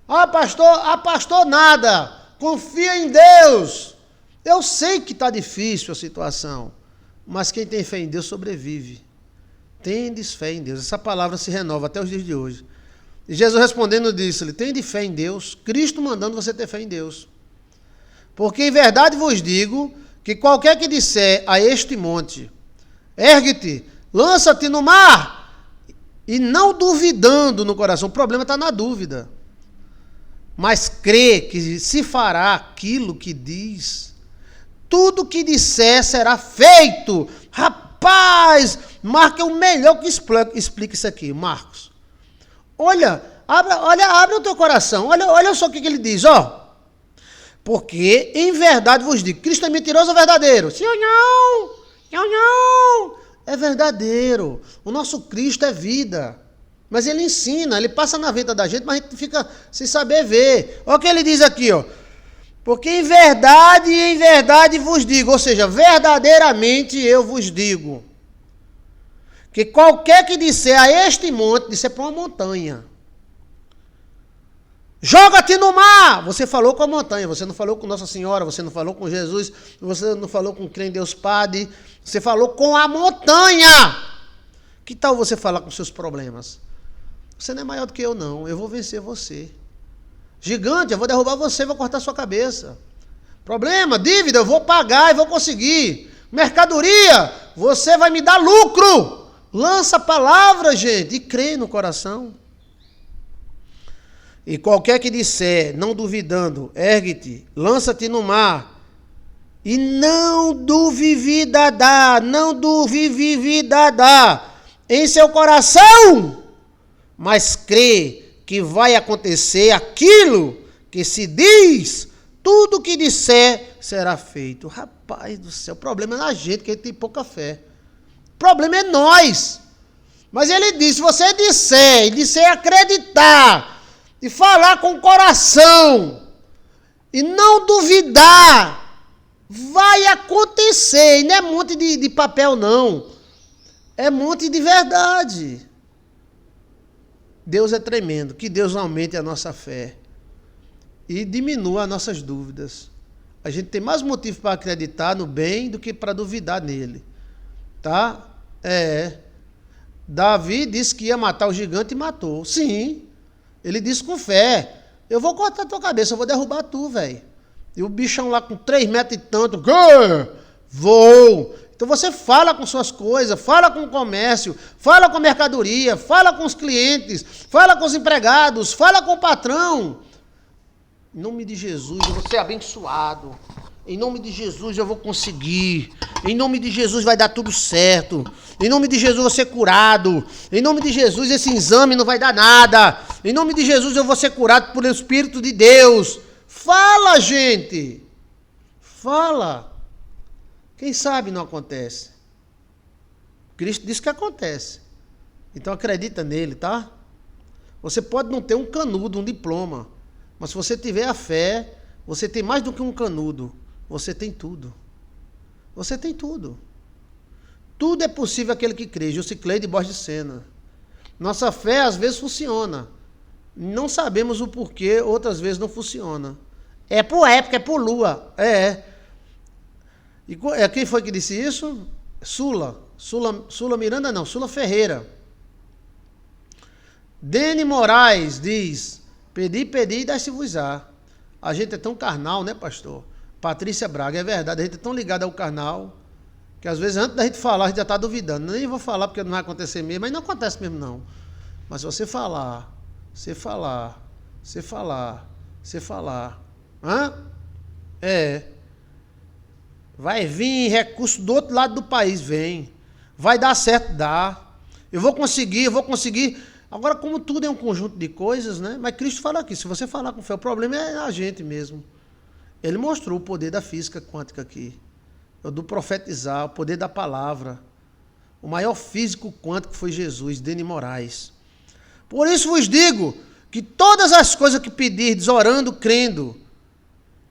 Pastor, nada. Confia em Deus. Eu sei que está difícil a situação, mas quem tem fé em Deus sobrevive. Tendes fé em Deus. Essa palavra se renova até os dias de hoje. E Jesus respondendo disse-lhe, tende fé em Deus. Cristo mandando você ter fé em Deus. Porque em verdade vos digo que qualquer que disser a este monte, ergue-te, lança-te no mar, e não duvidando no coração, o problema está na dúvida, mas crê que se fará aquilo que diz, tudo que disser será feito. Rapaz, Marcos é o melhor que explica isso aqui, Marcos. Olha, abre o teu coração, olha só o que ele diz, porque em verdade vos digo, Cristo é mentiroso ou verdadeiro? Sim ou não? Não. É verdadeiro. O nosso Cristo é vida. Mas ele ensina, ele passa na vida da gente, mas a gente fica sem saber ver. Olha o que ele diz aqui, Porque em verdade vos digo, ou seja, verdadeiramente eu vos digo, que qualquer que disser a este monte, disser para uma montanha, joga-te no mar! Você falou com a montanha, você não falou com Nossa Senhora, você não falou com Jesus, você não falou com quem Deus Padre, você falou com a montanha. Que tal você falar com seus problemas? Você não é maior do que eu, não. Eu vou vencer você. Gigante, eu vou derrubar você, vou cortar sua cabeça. Problema, dívida, eu vou pagar e vou conseguir. Mercadoria, você vai me dar lucro. Lança a palavra, gente, e crê no coração. E qualquer que disser, não duvidando, ergue-te, lança-te no mar, e não duvidará em seu coração, mas crê que vai acontecer aquilo que se diz, tudo que disser será feito. Rapaz do céu, o problema é na gente, que tem pouca fé. O problema é nós. Mas ele diz, se você disser acreditar, e falar com o coração, e não duvidar, vai acontecer. E não é monte de papel, não. É monte de verdade. Deus é tremendo. Que Deus aumente a nossa fé e diminua as nossas dúvidas. A gente tem mais motivo para acreditar no bem do que para duvidar nele. Tá? Davi disse que ia matar o gigante e matou. Sim. Ele disse com fé, eu vou cortar a tua cabeça, eu vou derrubar tu, velho. E o bichão lá com 3 metros e tanto, vou. Então você fala com suas coisas, fala com o comércio, fala com a mercadoria, fala com os clientes, fala com os empregados, fala com o patrão. Em nome de Jesus, eu vou ser abençoado. Em nome de Jesus eu vou conseguir. Em nome de Jesus vai dar tudo certo. Em nome de Jesus eu vou ser curado. Em nome de Jesus esse exame não vai dar nada. Em nome de Jesus eu vou ser curado pelo Espírito de Deus. Fala, gente. Fala. Quem sabe não acontece. Cristo disse que acontece. Então acredita nele, tá? Você pode não ter um canudo, um diploma. Mas se você tiver a fé, você tem mais do que um canudo. Você tem tudo. Você tem tudo. Tudo é possível àquele que crê. Jusicleide Borges de Sena. Nossa fé às vezes funciona. Não sabemos o porquê, outras vezes não funciona. É por época, é por lua. E quem foi que disse isso? Sula Miranda não, Sula Ferreira. Dene Moraes diz, pedi e dá-se-vos-á. A gente é tão carnal, né, pastor? Patrícia Braga, é verdade, a gente é tão ligado ao carnal, que às vezes antes da gente falar, a gente já está duvidando. Nem vou falar porque não vai acontecer mesmo, mas não acontece mesmo não. Mas se você falar, vai vir recurso do outro lado do país, vem. Vai dar certo, dá. Eu vou conseguir. Agora, como tudo é um conjunto de coisas, né? Mas Cristo fala aqui, se você falar com fé, o problema é a gente mesmo. Ele mostrou o poder da física quântica aqui, do profetizar, o poder da palavra. O maior físico quântico foi Jesus, Dene Moraes. Por isso vos digo que todas as coisas que pedirdes, orando, crendo,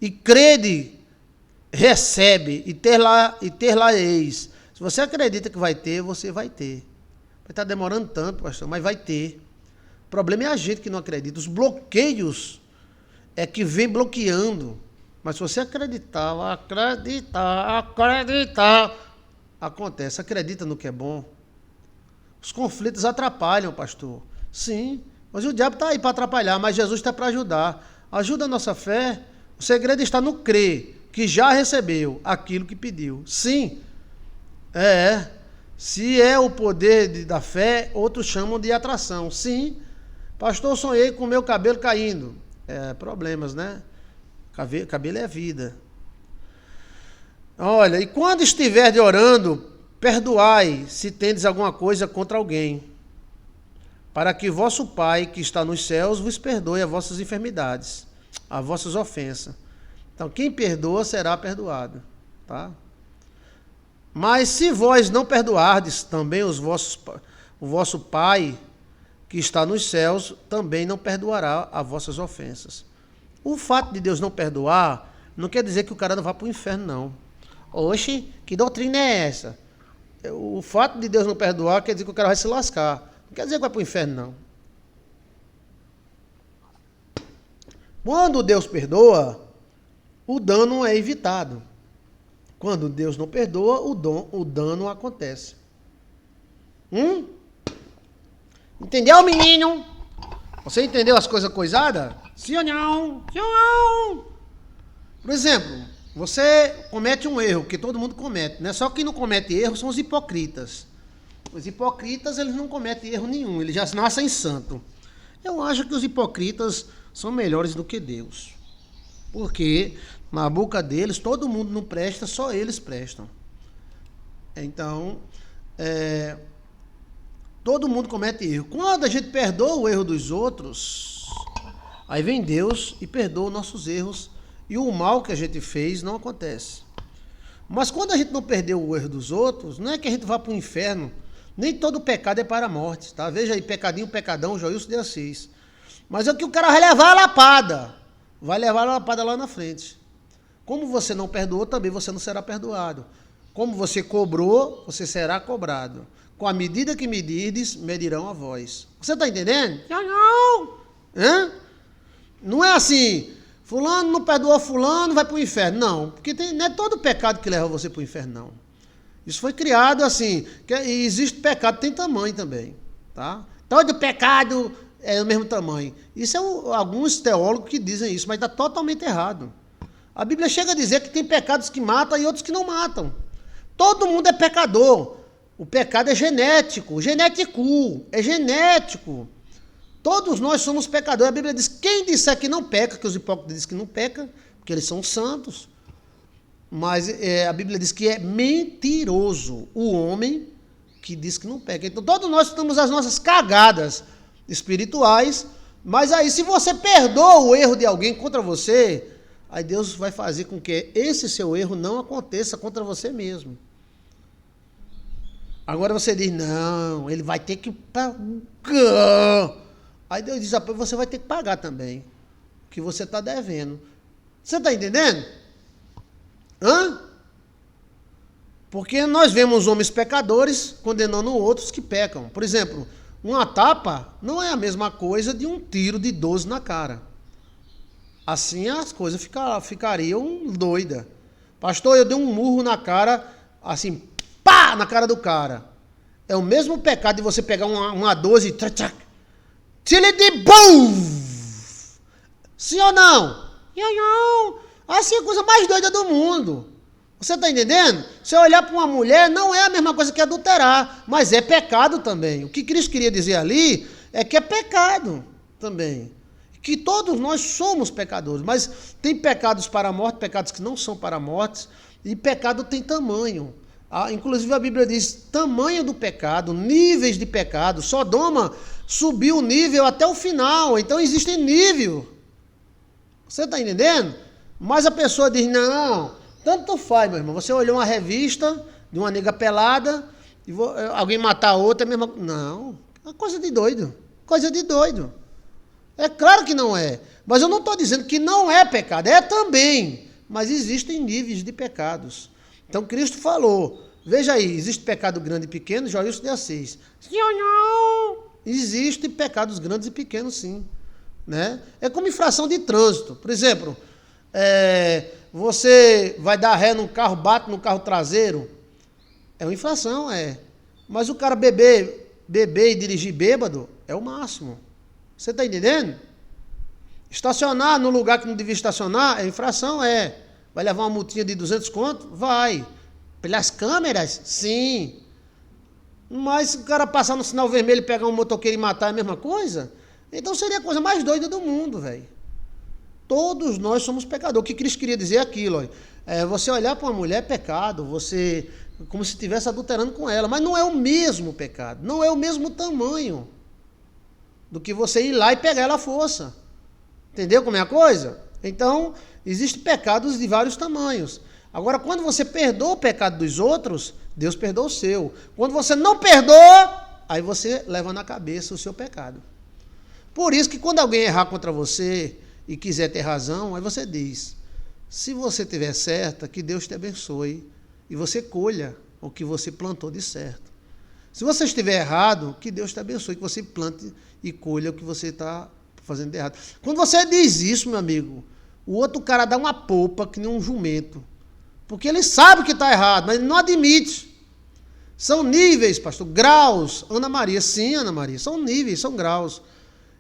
e crede, recebe, e ter-lá-eis. Se você acredita que vai ter, você vai ter. Vai estar demorando tanto, pastor, mas vai ter. O problema é a gente que não acredita. Os bloqueios é que vem bloqueando. Mas se você acreditar, acontece. Acredita no que é bom. Os conflitos atrapalham, pastor. Sim, mas o diabo está aí para atrapalhar, mas Jesus está para ajudar. Ajuda a nossa fé. O segredo está no crer, que já recebeu aquilo que pediu. Sim, se é o poder da fé, outros chamam de atração. Sim, pastor, sonhei com o meu cabelo caindo. Problemas, né? Cabelo é vida. Olha, e quando estiver orando, perdoai se tendes alguma coisa contra alguém, para que vosso Pai, que está nos céus, vos perdoe as vossas enfermidades, as vossas ofensas. Então, quem perdoa será perdoado, tá? Mas se vós não perdoardes, também o vosso Pai, que está nos céus, também não perdoará as vossas ofensas. O fato de Deus não perdoar, não quer dizer que o cara não vá para o inferno, não. Oxe, que doutrina é essa? O fato de Deus não perdoar quer dizer que o cara vai se lascar. Não quer dizer que vai para o inferno, não. Quando Deus perdoa, o dano é evitado. Quando Deus não perdoa, o dano acontece. Entendeu, menino? Você entendeu as coisas coisadas? Sim ou não? Sim ou não? Por exemplo, você comete um erro, que todo mundo comete, né? Só quem não comete erro são os hipocritas. Os hipocritas, eles não cometem erro nenhum, eles já nascem santo. Eu acho que os hipocritas são melhores do que Deus. Porque na boca deles, todo mundo não presta, só eles prestam. Então, todo mundo comete erro. Quando a gente perdoa o erro dos outros, aí vem Deus e perdoa nossos erros e o mal que a gente fez não acontece. Mas quando a gente não perdeu o erro dos outros, não é que a gente vá para o inferno. Nem todo pecado é para a morte, tá? Veja aí, pecadinho, pecadão, Joilson de Assis. Mas é que o cara vai levar a lapada. Vai levar a lapada lá na frente. Como você não perdoou, também você não será perdoado. Como você cobrou, você será cobrado. Com a medida que medirdes, medirão a vós. Você está entendendo? Não. Hã? Não é assim, fulano não perdoou fulano, vai para o inferno. Não, porque não é todo pecado que leva você para o inferno, não. Isso foi criado assim, e existe pecado, tem tamanho também, tá? Todo pecado é do mesmo tamanho. Isso é alguns teólogos que dizem isso, mas está totalmente errado. A Bíblia chega a dizer que tem pecados que matam e outros que não matam. Todo mundo é pecador. O pecado é genético, é genético. Todos nós somos pecadores. A Bíblia diz, quem disser que não peca, que os hipócritas dizem que não peca, porque eles são santos. Mas a Bíblia diz que é mentiroso o homem que diz que não peca. Então todos nós temos as nossas cagadas espirituais, mas aí se você perdoa o erro de alguém contra você, aí Deus vai fazer com que esse seu erro não aconteça contra você mesmo. Agora você diz, não, ele vai ter que pagar. Aí Deus diz, você vai ter que pagar também, o que você está devendo. Você está entendendo? Hã? Porque nós vemos homens pecadores condenando outros que pecam. Por exemplo, uma tapa não é a mesma coisa de um tiro de 12 na cara. Assim as coisas ficariam doidas. Pastor, eu dei um murro na cara, assim, pá, na cara do cara. É o mesmo pecado de você pegar uma 12 e tire de bum! Sim ou não? Não. Assim é a coisa mais doida do mundo. Você está entendendo? Se eu olhar para uma mulher, não é a mesma coisa que adulterar, mas é pecado também. O que Cristo queria dizer ali é que é pecado também. Que todos nós somos pecadores, mas tem pecados para a morte, pecados que não são para a morte, e pecado tem tamanho. Inclusive a Bíblia diz tamanho do pecado, níveis de pecado. Sodoma subiu o nível até o final, então existe nível. Você está entendendo? Mas a pessoa diz, não, tanto faz, meu irmão. Você olhou uma revista de uma nega pelada, e alguém matar a outra, é a mesma coisa. Não, é coisa de doido. Coisa de doido. É claro que não é. Mas eu não estou dizendo que não é pecado. É também. Mas existem níveis de pecados. Então Cristo falou, veja aí, existe pecado grande e pequeno, Joilson de Assis. Sim ou não? Existem pecados grandes e pequenos, sim. Né? É como infração de trânsito. Por exemplo, você vai dar ré num carro, bate no carro traseiro, é uma infração, Mas o cara beber e dirigir bêbado é o máximo. Você está entendendo? Estacionar no lugar que não devia estacionar é infração, Vai levar uma multinha de 200 conto? Vai. Pelas câmeras? Sim. Mas se o cara passar no sinal vermelho e pegar um motoqueiro e matar é a mesma coisa? Então seria a coisa mais doida do mundo, velho. Todos nós somos pecadores. O que Cristo queria dizer é aquilo, você olhar para uma mulher é pecado, você como se estivesse adulterando com ela, mas não é o mesmo pecado, não é o mesmo tamanho do que você ir lá e pegar ela à força. Entendeu como é a coisa? Então, existem pecados de vários tamanhos. Agora, quando você perdoa o pecado dos outros, Deus perdoa o seu. Quando você não perdoa, aí você leva na cabeça o seu pecado. Por isso que quando alguém errar contra você e quiser ter razão, aí você diz, se você tiver certa, que Deus te abençoe e você colha o que você plantou de certo. Se você estiver errado, que Deus te abençoe, que você plante e colha o que você está fazendo de errado. Quando você diz isso, meu amigo, o outro cara dá uma polpa que nem um jumento, porque ele sabe que está errado, mas ele não admite. São níveis, pastor, graus. Ana Maria, sim, Ana Maria, são níveis, são graus.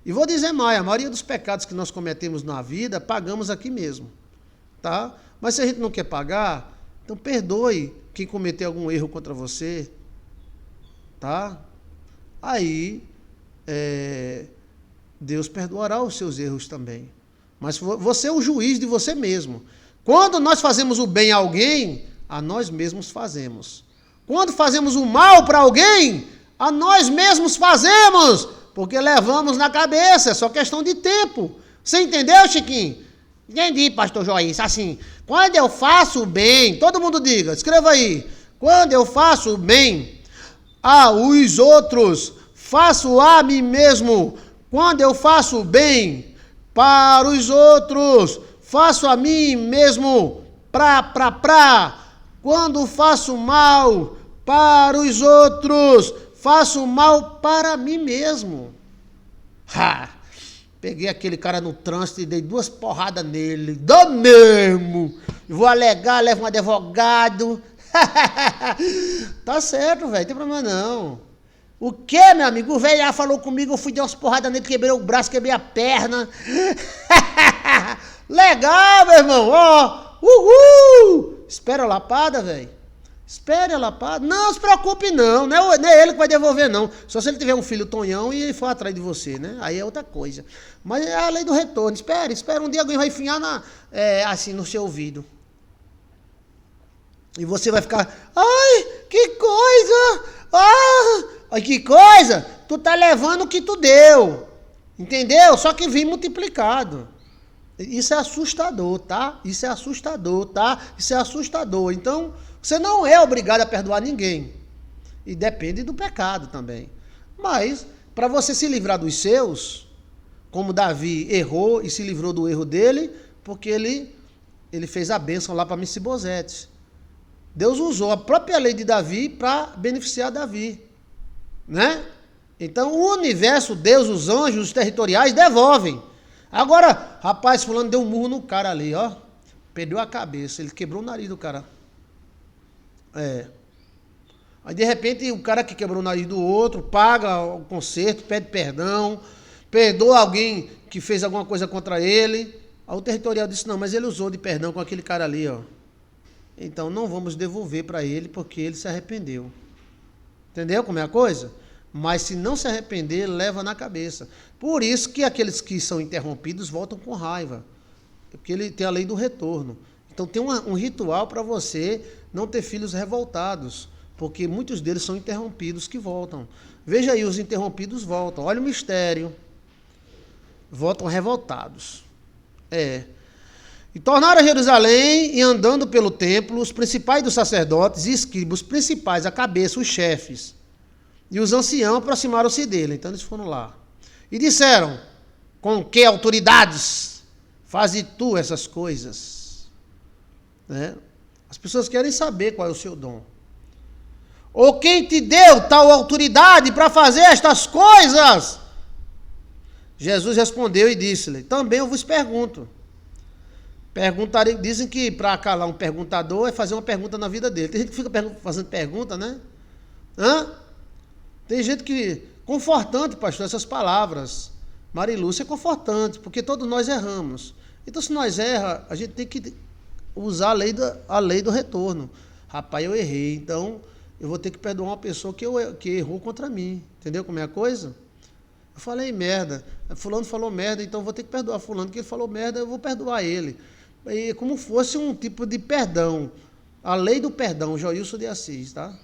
E vou dizer mais, a maioria dos pecados que nós cometemos na vida, pagamos aqui mesmo. tá? Mas se a gente não quer pagar, então perdoe quem cometeu algum erro contra você, tá? Aí, Deus perdoará os seus erros também. Mas você é o juiz de você mesmo. Quando nós fazemos o bem a alguém, a nós mesmos fazemos. Quando fazemos o mal para alguém, a nós mesmos fazemos, porque levamos na cabeça, é só questão de tempo. Você entendeu, Chiquinho? Entendi, pastor Joís. Assim, quando eu faço o bem, todo mundo diga, escreva aí. Quando eu faço o bem aos outros, faço a mim mesmo. Quando eu faço o bem para os outros, faço a mim mesmo. Quando faço mal para os outros, faço mal para mim mesmo. Peguei aquele cara no trânsito e dei 2 porradas nele. Dá mesmo. Vou alegar, levo um advogado. Tá certo, velho, não tem problema não. O que, meu amigo? O velho já falou comigo, eu fui dar umas porradas nele, quebrei o braço, quebrei a perna. Legal, meu irmão. Ó, uhul. Espera a lapada, velho. Espere a lapada. Não se preocupe não, não é ele que vai devolver não. Só se ele tiver um filho tonhão e ele for atrás de você, né? Aí é outra coisa. Mas é a lei do retorno. Espere, um dia alguém vai enfiar assim no seu ouvido. E você vai ficar, ai, que coisa! Ai, que coisa! Tu tá levando o que tu deu. Entendeu? Só que vem multiplicado. Isso é assustador, tá? Isso é assustador, tá? Isso é assustador. Então, você não é obrigado a perdoar ninguém. E depende do pecado também. Mas, para você se livrar dos seus, como Davi errou e se livrou do erro dele, porque ele fez a bênção lá para Mefibosete. Deus usou a própria lei de Davi para beneficiar Davi. Né? Então, o universo, Deus, os anjos, os territoriais devolvem. Agora, rapaz, fulano deu um murro no cara ali, ó. Perdeu a cabeça, ele quebrou o nariz do cara. Aí, de repente, o cara que quebrou o nariz do outro, paga o conserto, pede perdão, perdoa alguém que fez alguma coisa contra ele. Aí o territorial disse, não, mas ele usou de perdão com aquele cara ali, ó. Então, não vamos devolver para ele, porque ele se arrependeu. Entendeu como é a coisa? Mas se não se arrepender, leva na cabeça. Por isso que aqueles que são interrompidos voltam com raiva. Porque ele tem a lei do retorno. Então tem um ritual para você não ter filhos revoltados. Porque muitos deles são interrompidos que voltam. Veja aí, os interrompidos voltam. Olha o mistério. Voltam revoltados. E tornaram a Jerusalém, e andando pelo templo, os principais dos sacerdotes e escribas, os principais, a cabeça, os chefes, e os anciãos aproximaram-se dele. Então eles foram lá. E disseram, com que autoridades fazes tu essas coisas? Né? As pessoas querem saber qual é o seu dom. Ou quem te deu tal autoridade para fazer estas coisas? Jesus respondeu e disse-lhe, também eu vos pergunto. Dizem que para calar um perguntador é fazer uma pergunta na vida dele. Tem gente que fica fazendo pergunta, né? Tem gente que... Confortante, pastor, essas palavras. Marilúcia é confortante, porque todos nós erramos. Então, se nós erramos, a gente tem que usar a lei do retorno. Rapaz, eu errei, então eu vou ter que perdoar uma pessoa que errou contra mim. Entendeu como é a coisa? Eu falei merda. Fulano falou merda, então eu vou ter que perdoar fulano, que ele falou merda, eu vou perdoar ele. E como fosse um tipo de perdão. A lei do perdão, Joilson de Assis, tá?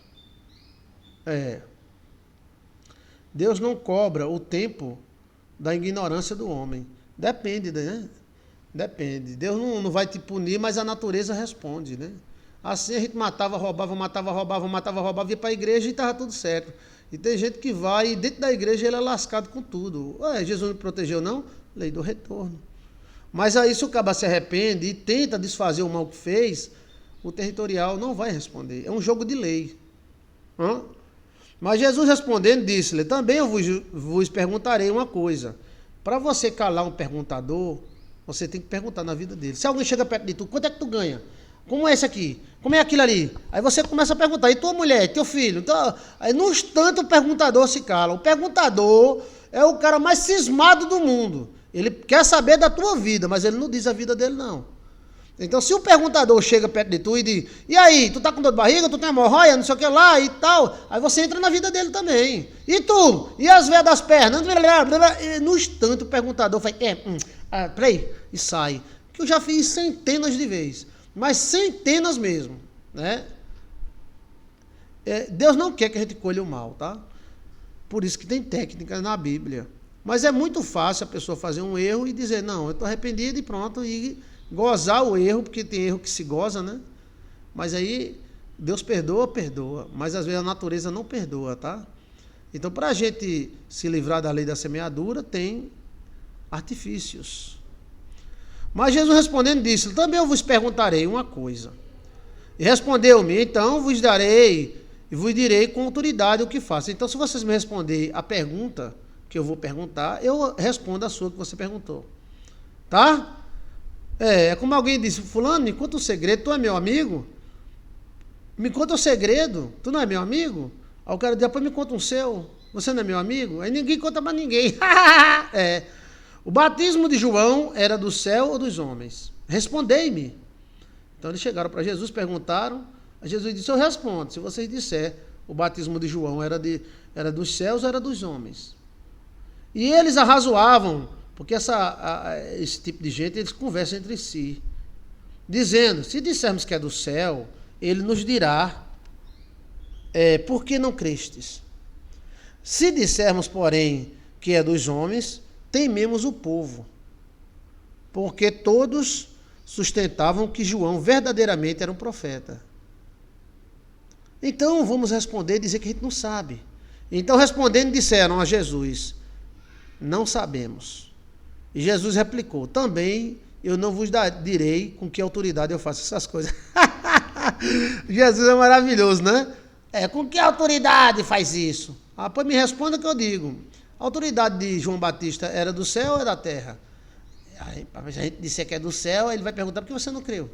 Deus não cobra o tempo da ignorância do homem. Depende, né? Depende. Deus não vai te punir, mas a natureza responde, né? Assim a gente matava, roubava, ia para a igreja e estava tudo certo. E tem gente que vai e dentro da igreja ele é lascado com tudo. Jesus não protegeu não? Lei do retorno. Mas aí se o cara se arrepende e tenta desfazer o mal que fez, o territorial não vai responder. É um jogo de lei. Mas Jesus respondendo disse-lhe, também eu vos perguntarei uma coisa. Para você calar um perguntador, você tem que perguntar na vida dele. Se alguém chega perto de tu, quanto é que tu ganha? Como é esse aqui? Como é aquilo ali? Aí você começa a perguntar, e tua mulher, teu filho? Então, aí no instante o perguntador se cala. O perguntador é o cara mais cismado do mundo. Ele quer saber da tua vida, mas ele não diz a vida dele não. Então, se o perguntador chega perto de tu e diz, e aí, tu tá com dor de barriga, tu tem hemorroida, não sei o que lá e tal, aí você entra na vida dele também. E tu? E as veias das pernas? E no instante o perguntador faz, peraí, e sai. Que eu já fiz centenas de vezes, mas centenas mesmo, né? Deus não quer que a gente colha o mal, tá? Por isso que tem técnicas na Bíblia. Mas é muito fácil a pessoa fazer um erro e dizer, não, eu estou arrependido e pronto, e gozar o erro, porque tem erro que se goza, né? Mas aí, Deus perdoa, perdoa. Mas às vezes a natureza não perdoa, tá? Então, para a gente se livrar da lei da semeadura, tem artifícios. Mas Jesus respondendo disse, também eu vos perguntarei uma coisa. E respondeu-me, então vos darei e vos direi com autoridade o que faço. Então, se vocês me responderem a pergunta que eu vou perguntar, eu respondo a sua que você perguntou. Tá? É como alguém disse, fulano, me conta um segredo, tu é meu amigo? Me conta um segredo, tu não é meu amigo? Aí o cara depois me conta um seu, você não é meu amigo? Aí ninguém conta pra ninguém. O batismo de João era do céu ou dos homens? Respondei-me. Então eles chegaram para Jesus, perguntaram, Jesus disse, eu respondo, se vocês disserem, o batismo de João era dos céus ou era dos homens? E eles arrazoavam, porque esse tipo de gente, eles conversam entre si, dizendo, se dissermos que é do céu, ele nos dirá, por que não crestes? Se dissermos, porém, que é dos homens, tememos o povo, porque todos sustentavam que João verdadeiramente era um profeta. Então, vamos responder e dizer que a gente não sabe. Então, respondendo, disseram a Jesus, não sabemos. E Jesus replicou, também eu não vos direi com que autoridade eu faço essas coisas. Jesus é maravilhoso, né? Com que autoridade faz isso? Pois me responda que eu digo. A autoridade de João Batista era do céu ou era da terra? Aí, se a gente disser que é do céu, ele vai perguntar por que você não creu?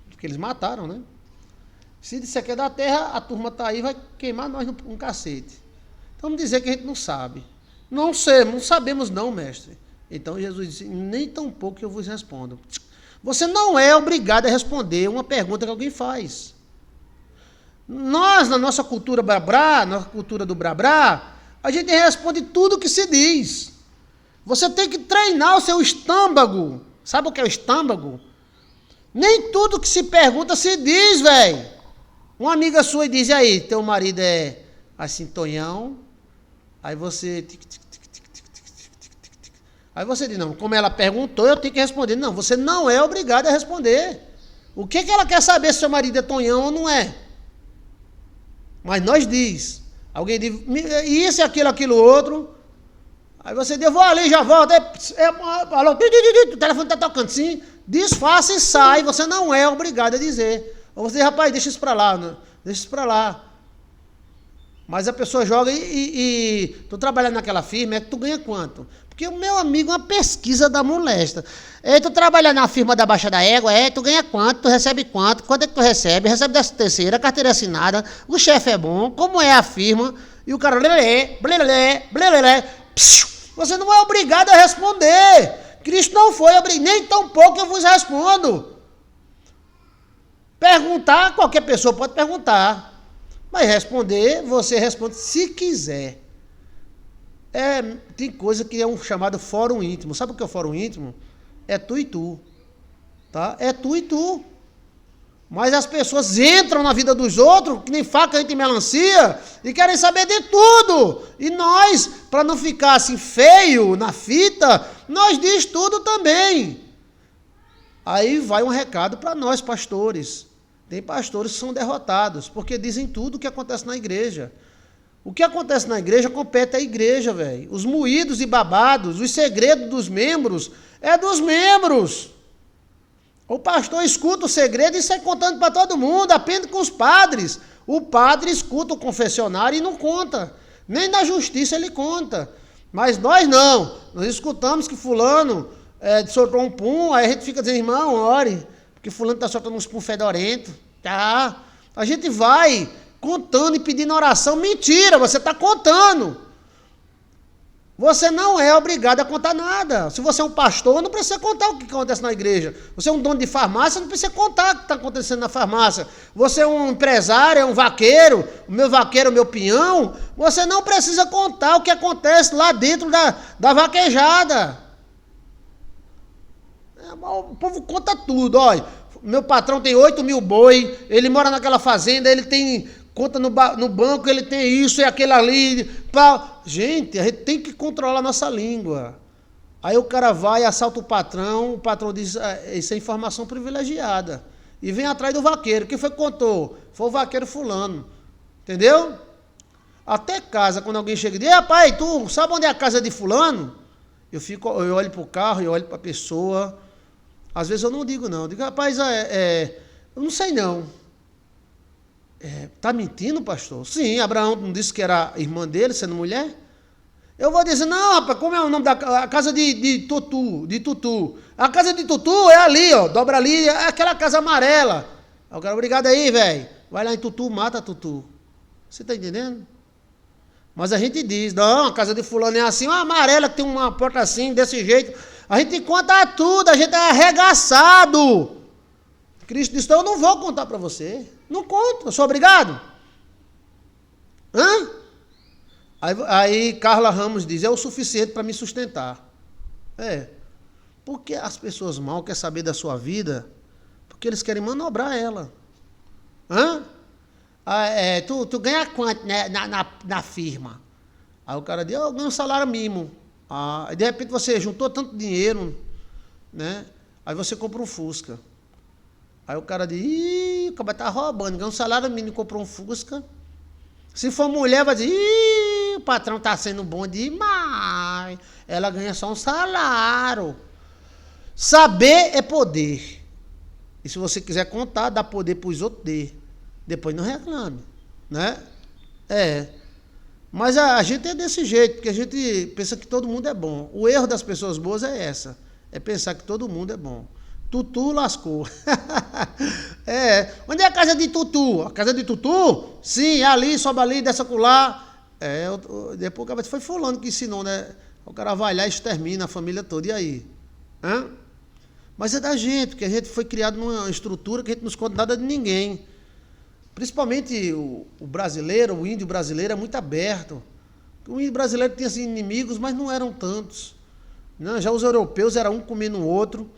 Porque eles mataram, né? Se disser que é da terra, a turma está aí, vai queimar nós um cacete. Então, vamos dizer que a gente não sabe. Não sabemos não, mestre. Então, Jesus disse, nem tão pouco que eu vos respondo. Você não é obrigado a responder uma pergunta que alguém faz. Nós, na nossa cultura brabrá, na cultura do brabrá, a gente responde tudo que se diz. Você tem que treinar o seu estômago. Sabe o que é o estômago? Nem tudo que se pergunta se diz, velho. Uma amiga sua diz, e aí, teu marido é assim, tonhão? Aí você... Aí você diz, não, como ela perguntou, eu tenho que responder. Não, você não é obrigado a responder. O que ela quer saber se seu marido é tonhão ou não é? Mas nós diz. Alguém diz, isso, aquilo, outro... Aí você diz, eu vou ali, já volto. Alô, o telefone está tocando. Sim, disfarça e sai. Você não é obrigado a dizer. Ou você diz, rapaz, deixa isso para lá. Né? Deixa isso para lá. Mas a pessoa joga e tu trabalhando naquela firma, tu ganha quanto? Porque o meu amigo, uma pesquisa da molesta. Tu trabalha na firma da Baixa da Égua, tu ganha quanto? Tu recebe quanto? Quanto é que tu recebe? Recebe 13ª, carteira assinada, o chefe é bom, como é a firma? E o cara, você não é obrigado a responder. Cristo não foi obrigado, nem tão pouco eu vos respondo. Perguntar, qualquer pessoa pode perguntar. Mas responder, você responde se quiser. Tem coisa que é um chamado fórum íntimo. Sabe o que é o fórum íntimo? É tu e tu. Tá? É tu e tu. Mas as pessoas entram na vida dos outros, que nem faca entre melancia, e querem saber de tudo. E nós, para não ficar assim feio na fita, nós diz tudo também. Aí vai um recado para nós, pastores. Tem pastores que são derrotados, porque dizem tudo o que acontece na igreja. O que acontece na igreja compete à igreja, velho. Os moídos e babados, os segredos dos membros, é dos membros. O pastor escuta o segredo e sai contando para todo mundo, aprende com os padres. O padre escuta o confessionário e não conta. Nem na justiça ele conta. Mas nós não. Nós escutamos que fulano soltou um pum, aí a gente fica dizendo, irmão, ore, porque fulano está soltando uns pum fedorento. Tá? A gente vai contando e pedindo oração. Mentira, você está contando. Você não é obrigado a contar nada. Se você é um pastor, não precisa contar o que acontece na igreja. Você é um dono de farmácia, não precisa contar o que está acontecendo na farmácia. Você é um empresário, é um vaqueiro, o meu vaqueiro, o meu peão. Você não precisa contar o que acontece lá dentro da vaquejada. O povo conta tudo. Olha, meu patrão tem 8.000 boi, ele mora naquela fazenda, ele tem conta no banco, ele tem isso e aquele ali. Gente, a gente tem que controlar a nossa língua. Aí o cara vai, assalta o patrão diz, isso é informação privilegiada. E vem atrás do vaqueiro. Quem foi que contou? Foi o vaqueiro fulano. Entendeu? Até casa, quando alguém chega e diz, rapaz, tu sabe onde é a casa de fulano? Eu olho pro carro, eu olho pra pessoa. Às vezes eu não digo não. Eu digo, rapaz, eu não sei não. Tá mentindo, pastor? Sim, Abraão não disse que era irmã dele, sendo mulher? Eu vou dizer, não, rapaz, como é o nome da casa de Tutu? A casa de Tutu é ali, ó, dobra ali, é aquela casa amarela. Aí o cara, obrigado aí, velho. Vai lá em Tutu, mata Tutu. Você tá entendendo? Mas a gente diz, não, a casa de fulano é assim, uma amarela que tem uma porta assim, desse jeito. A gente conta tudo, a gente é arregaçado. Cristo disse, então eu não vou contar para você. Não conto, eu sou obrigado. Hã? Aí Carla Ramos diz, é o suficiente para me sustentar. Porque as pessoas mal querem saber da sua vida, porque eles querem manobrar ela. Hã? Tu ganha quanto, né, na firma? Aí o cara diz, eu ganho um salário mínimo. Aí de repente você juntou tanto dinheiro, né? Aí você compra um Fusca. Aí o cara diz, o cara tá roubando, ganha um salário mínimo e comprou um Fusca. Se for mulher, vai dizer, o patrão tá sendo bom demais. Ela ganha só um salário. Saber é poder. E se você quiser contar, dá poder pros outros, depois não reclame, né? Mas a gente é desse jeito, porque a gente pensa que todo mundo é bom. O erro das pessoas boas é essa, é pensar que todo mundo é bom. Tutu lascou. Onde é a casa de Tutu? A casa de Tutu? Sim, é ali, sobe ali, desce acolá. Depois o cara foi fulano que ensinou, né? O cara vai lá e extermina a família toda. E aí? Mas é da gente, porque a gente foi criado numa estrutura que a gente não esconde nada de ninguém. Principalmente o brasileiro, o índio brasileiro é muito aberto. O índio brasileiro tinha assim, inimigos, mas não eram tantos. Não, já os europeus eram um comendo o outro,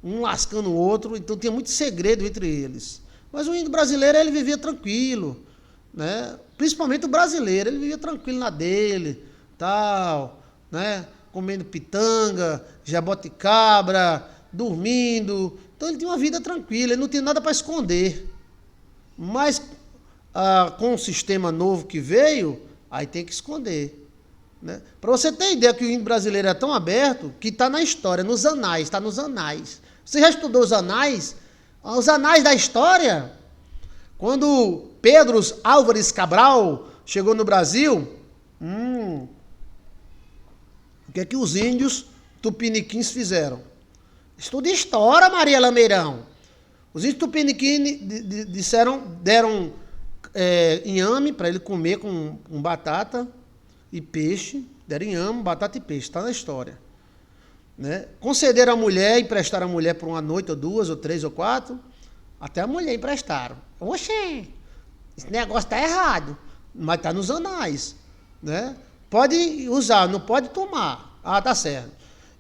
um lascando o outro, então tinha muito segredo entre eles. Mas o índio brasileiro, ele vivia tranquilo, né? Principalmente o brasileiro, ele vivia tranquilo na dele, tal, né? Comendo pitanga, jaboticabra, dormindo. Então ele tinha uma vida tranquila, ele não tinha nada para esconder. Mas com o sistema novo que veio, aí tem que esconder. Né? Para você ter ideia que o índio brasileiro é tão aberto, que está na história, nos anais, está nos anais. Você já estudou os anais? Os anais da história? Quando Pedro Álvares Cabral chegou no Brasil, o que é que os índios tupiniquins fizeram? Estuda história, Maria Lameirão. Os índios tupiniquins deram inhame para ele comer com batata e peixe. Deram inhame, batata e peixe, está na história. Né? Concederam a mulher, emprestaram a mulher por uma noite, ou duas, ou três, ou quatro. Até a mulher emprestaram. Oxê, esse negócio está errado, mas está nos anais. Né? Pode usar, não pode tomar. Ah, tá certo.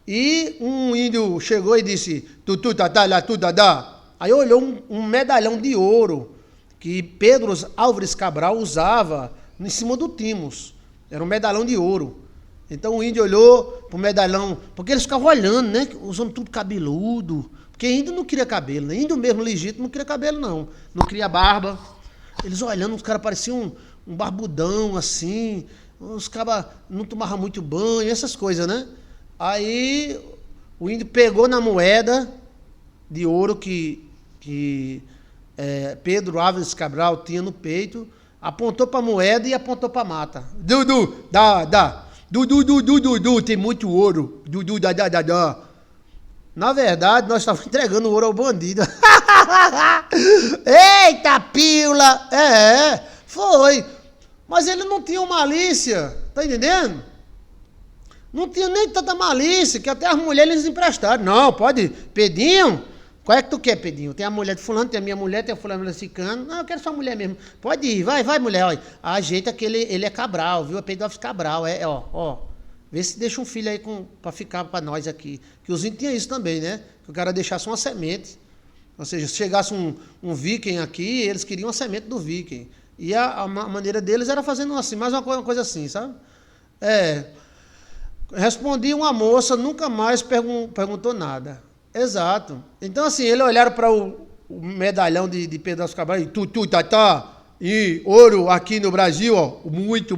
E um índio chegou e disse, tutu, tatá, lá, tu, dadá. Aí olhou um medalhão de ouro que Pedro Álvares Cabral usava em cima do Timos. Era um medalhão de ouro. Então o índio olhou pro medalhão, porque eles ficavam olhando, né? Os homens tudo cabeludo. Porque índio não queria cabelo, né? Índio mesmo legítimo não queria cabelo, não. Não queria barba. Eles olhando, os caras pareciam um barbudão, assim. Os caras não tomavam muito banho, essas coisas, né? Aí o índio pegou na moeda de ouro que Pedro Álvares Cabral tinha no peito, apontou para a moeda e apontou para a mata. Dudu, dá. Dudu, tem muito ouro. Dudu, dá. Na verdade, nós estávamos entregando ouro ao bandido. Eita, pila! Foi. Mas ele não tinha malícia, tá entendendo? Não tinha nem tanta malícia, que até as mulheres eles emprestaram. Não, pode, Pedinho, qual é que tu quer, Pedinho? Tem a mulher de fulano, tem a minha mulher, tem a fulano mexicano. Não, eu quero só a mulher mesmo. Pode ir, vai, mulher, olha. Ajeita que ele é Cabral, viu? É Pedro Cabral, ó. Vê se deixa um filho aí pra ficar pra nós aqui. Que os índios tinham isso também, né? Que o cara deixasse uma semente. Ou seja, se chegasse um viking aqui, eles queriam a semente do viking. E a maneira deles era fazendo assim, mais uma coisa assim, sabe? Respondi uma moça, nunca mais perguntou nada. Exato. Então, assim, eles olharam para o medalhão de Pedro Cabral e tá. E ouro aqui no Brasil, ó, muito.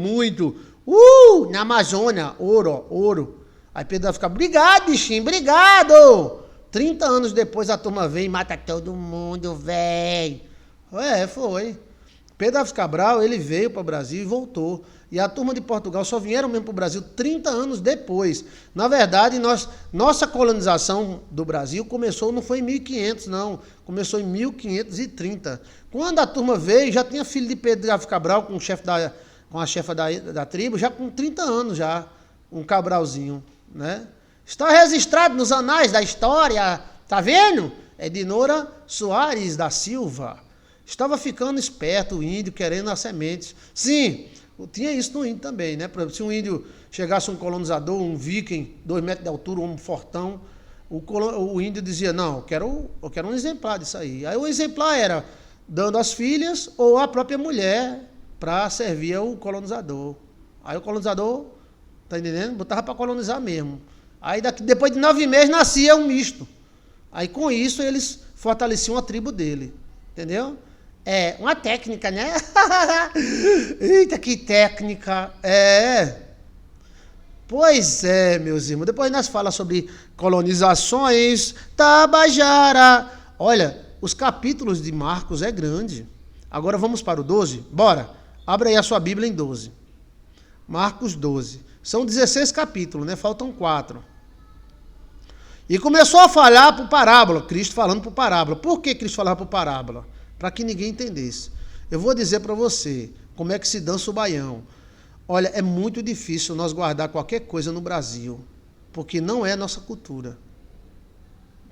Na Amazônia, ouro. Aí Pedro Cabral, obrigado, bichinho, obrigado. 30 anos depois a turma vem e mata todo mundo, velho. Foi. Pedro Cabral, ele veio para o Brasil e voltou. E a turma de Portugal só vieram mesmo para o Brasil 30 anos depois. Na verdade, nossa colonização do Brasil não foi em 1500, não. Começou em 1530. Quando a turma veio, já tinha filho de Pedro Cabral com a chefa da tribo, já com 30 anos já, um Cabralzinho, né? Está registrado nos anais da história, tá vendo? Edinora Soares da Silva. Estava ficando esperto o índio, querendo as sementes. Sim, tinha isso no índio também, né? Por exemplo, se um índio chegasse um colonizador, um viking, 2 metros de altura, um fortão, o índio dizia, não, eu quero um exemplar disso aí. Aí o exemplar era dando as filhas ou a própria mulher para servir ao colonizador. Aí o colonizador, tá entendendo? Botava para colonizar mesmo. Aí depois de 9 meses nascia um misto. Aí com isso eles fortaleciam a tribo dele. Entendeu? É uma técnica, né? Eita, que técnica. Pois é, meus irmãos. Depois nós falamos sobre colonizações, Tabajara. Olha, os capítulos de Marcos é grande. Agora vamos para o 12? Bora. Abra aí a sua Bíblia em 12. Marcos 12. São 16 capítulos, né? Faltam 4. E começou a falar por parábola. Cristo falando por parábola. Por que Cristo falava por parábola? Para que ninguém entendesse. Eu vou dizer para você como é que se dança o baião. Olha, é muito difícil nós guardar qualquer coisa no Brasil, porque não é nossa cultura.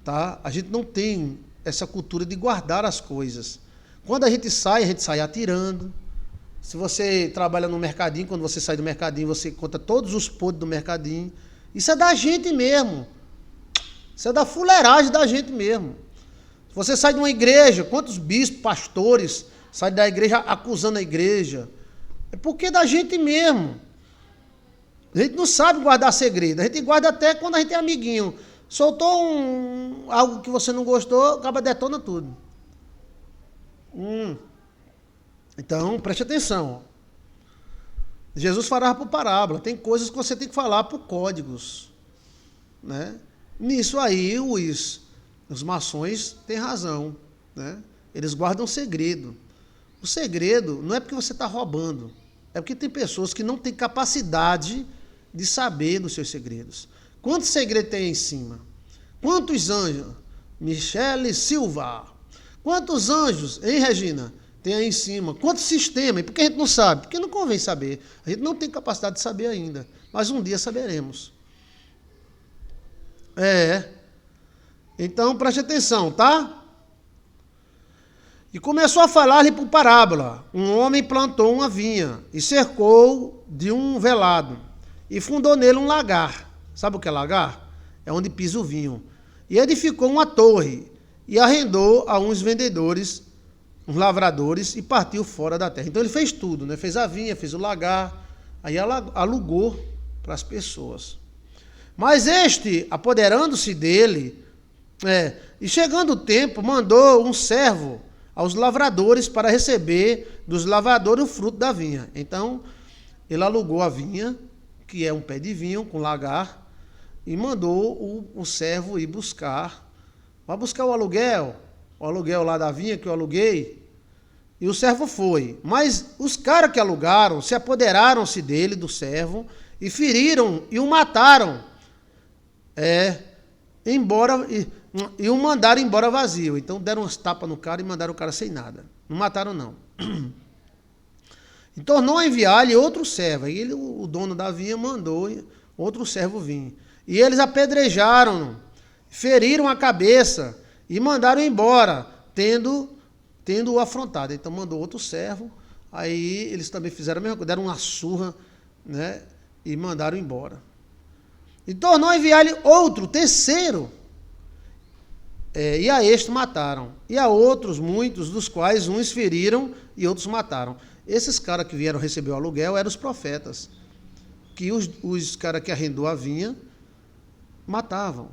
Tá? A gente não tem essa cultura de guardar as coisas. Quando a gente sai atirando. Se você trabalha no mercadinho, quando você sai do mercadinho, você conta todos os podres do mercadinho. Isso é da gente mesmo. Isso é da fuleiragem da gente mesmo. Você sai de uma igreja, quantos bispos, pastores, saem da igreja acusando a igreja? É porque é da gente mesmo. A gente não sabe guardar segredo. A gente guarda até quando a gente é amiguinho. Soltou algo que você não gostou, acaba detona tudo. Então, preste atenção. Jesus falava por parábola. Tem coisas que você tem que falar por códigos. Né? Nisso aí, os maçons têm razão. Né? Eles guardam segredo. O segredo não é porque você está roubando. É porque tem pessoas que não têm capacidade de saber dos seus segredos. Quantos segredos tem aí em cima? Quantos anjos? Michele Silva. Quantos anjos, hein, Regina? Tem aí em cima. Quantos sistemas? E por que a gente não sabe? Porque não convém saber. A gente não tem capacidade de saber ainda. Mas um dia saberemos. Então, preste atenção, tá? E começou a falar-lhe por parábola. Um homem plantou uma vinha e cercou de um velado. E fundou nele um lagar. Sabe o que é lagar? É onde pisa o vinho. E edificou uma torre e arrendou a uns vendedores, uns lavradores, e partiu fora da terra. Então ele fez tudo, né? Fez a vinha, fez o lagar, aí alugou para as pessoas. Mas este, apoderando-se dele, e chegando o tempo, mandou um servo aos lavradores para receber dos lavradores o fruto da vinha. Então, ele alugou a vinha, que é um pé de vinho com lagar, e mandou o servo ir buscar. Vai buscar o aluguel lá da vinha que eu aluguei. E o servo foi. Mas os caras que alugaram se apoderaram-se dele, do servo, e feriram e o mataram. E o mandaram embora vazio. Então deram umas tapas no cara e mandaram o cara sem nada. Não mataram, não. E tornou a enviar-lhe outro servo. Aí o dono da vinha mandou outro servo vinha. E eles apedrejaram-no, feriram a cabeça e mandaram embora, tendo-o afrontado. Então mandou outro servo, aí eles também fizeram a mesma coisa, deram uma surra, né, e mandaram embora. E tornou a enviar-lhe outro, terceiro. E a este mataram. E a outros, muitos, dos quais uns feriram e outros mataram. Esses caras que vieram receber o aluguel eram os profetas, que os caras que arrendou a vinha matavam.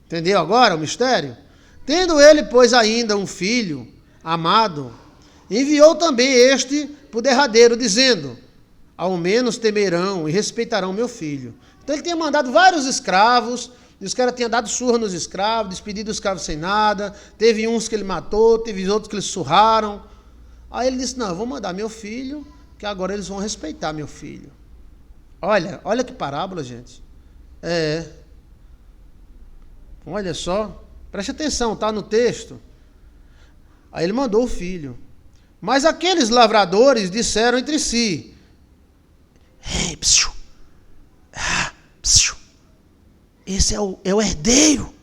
Entendeu agora o mistério? Tendo ele, pois, ainda um filho amado, enviou também este por derradeiro, dizendo: ao menos temerão e respeitarão meu filho. Então ele tinha mandado vários escravos, e os caras tinham dado surra nos escravos, despedido os escravos sem nada, teve uns que ele matou, teve outros que eles surraram. Aí ele disse: não, eu vou mandar meu filho, que agora eles vão respeitar meu filho. Olha que parábola, gente. Olha só, preste atenção, está no texto. Aí ele mandou o filho. Mas aqueles lavradores disseram entre si: ei, psiu, psiu, esse é o herdeiro,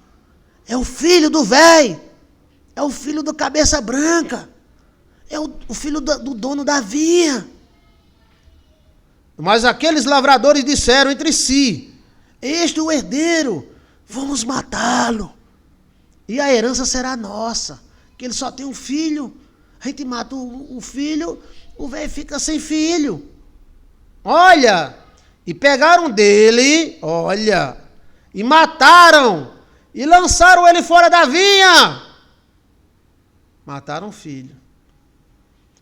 é o filho do velho, é o filho do cabeça branca, é o filho do dono da vinha. Mas aqueles lavradores disseram entre si: este é o herdeiro, vamos matá-lo, e a herança será nossa, que ele só tem um filho, a gente mata o filho, o velho fica sem filho. Olha, e pegaram dele, e mataram, e lançaram ele fora da vinha. Mataram o filho.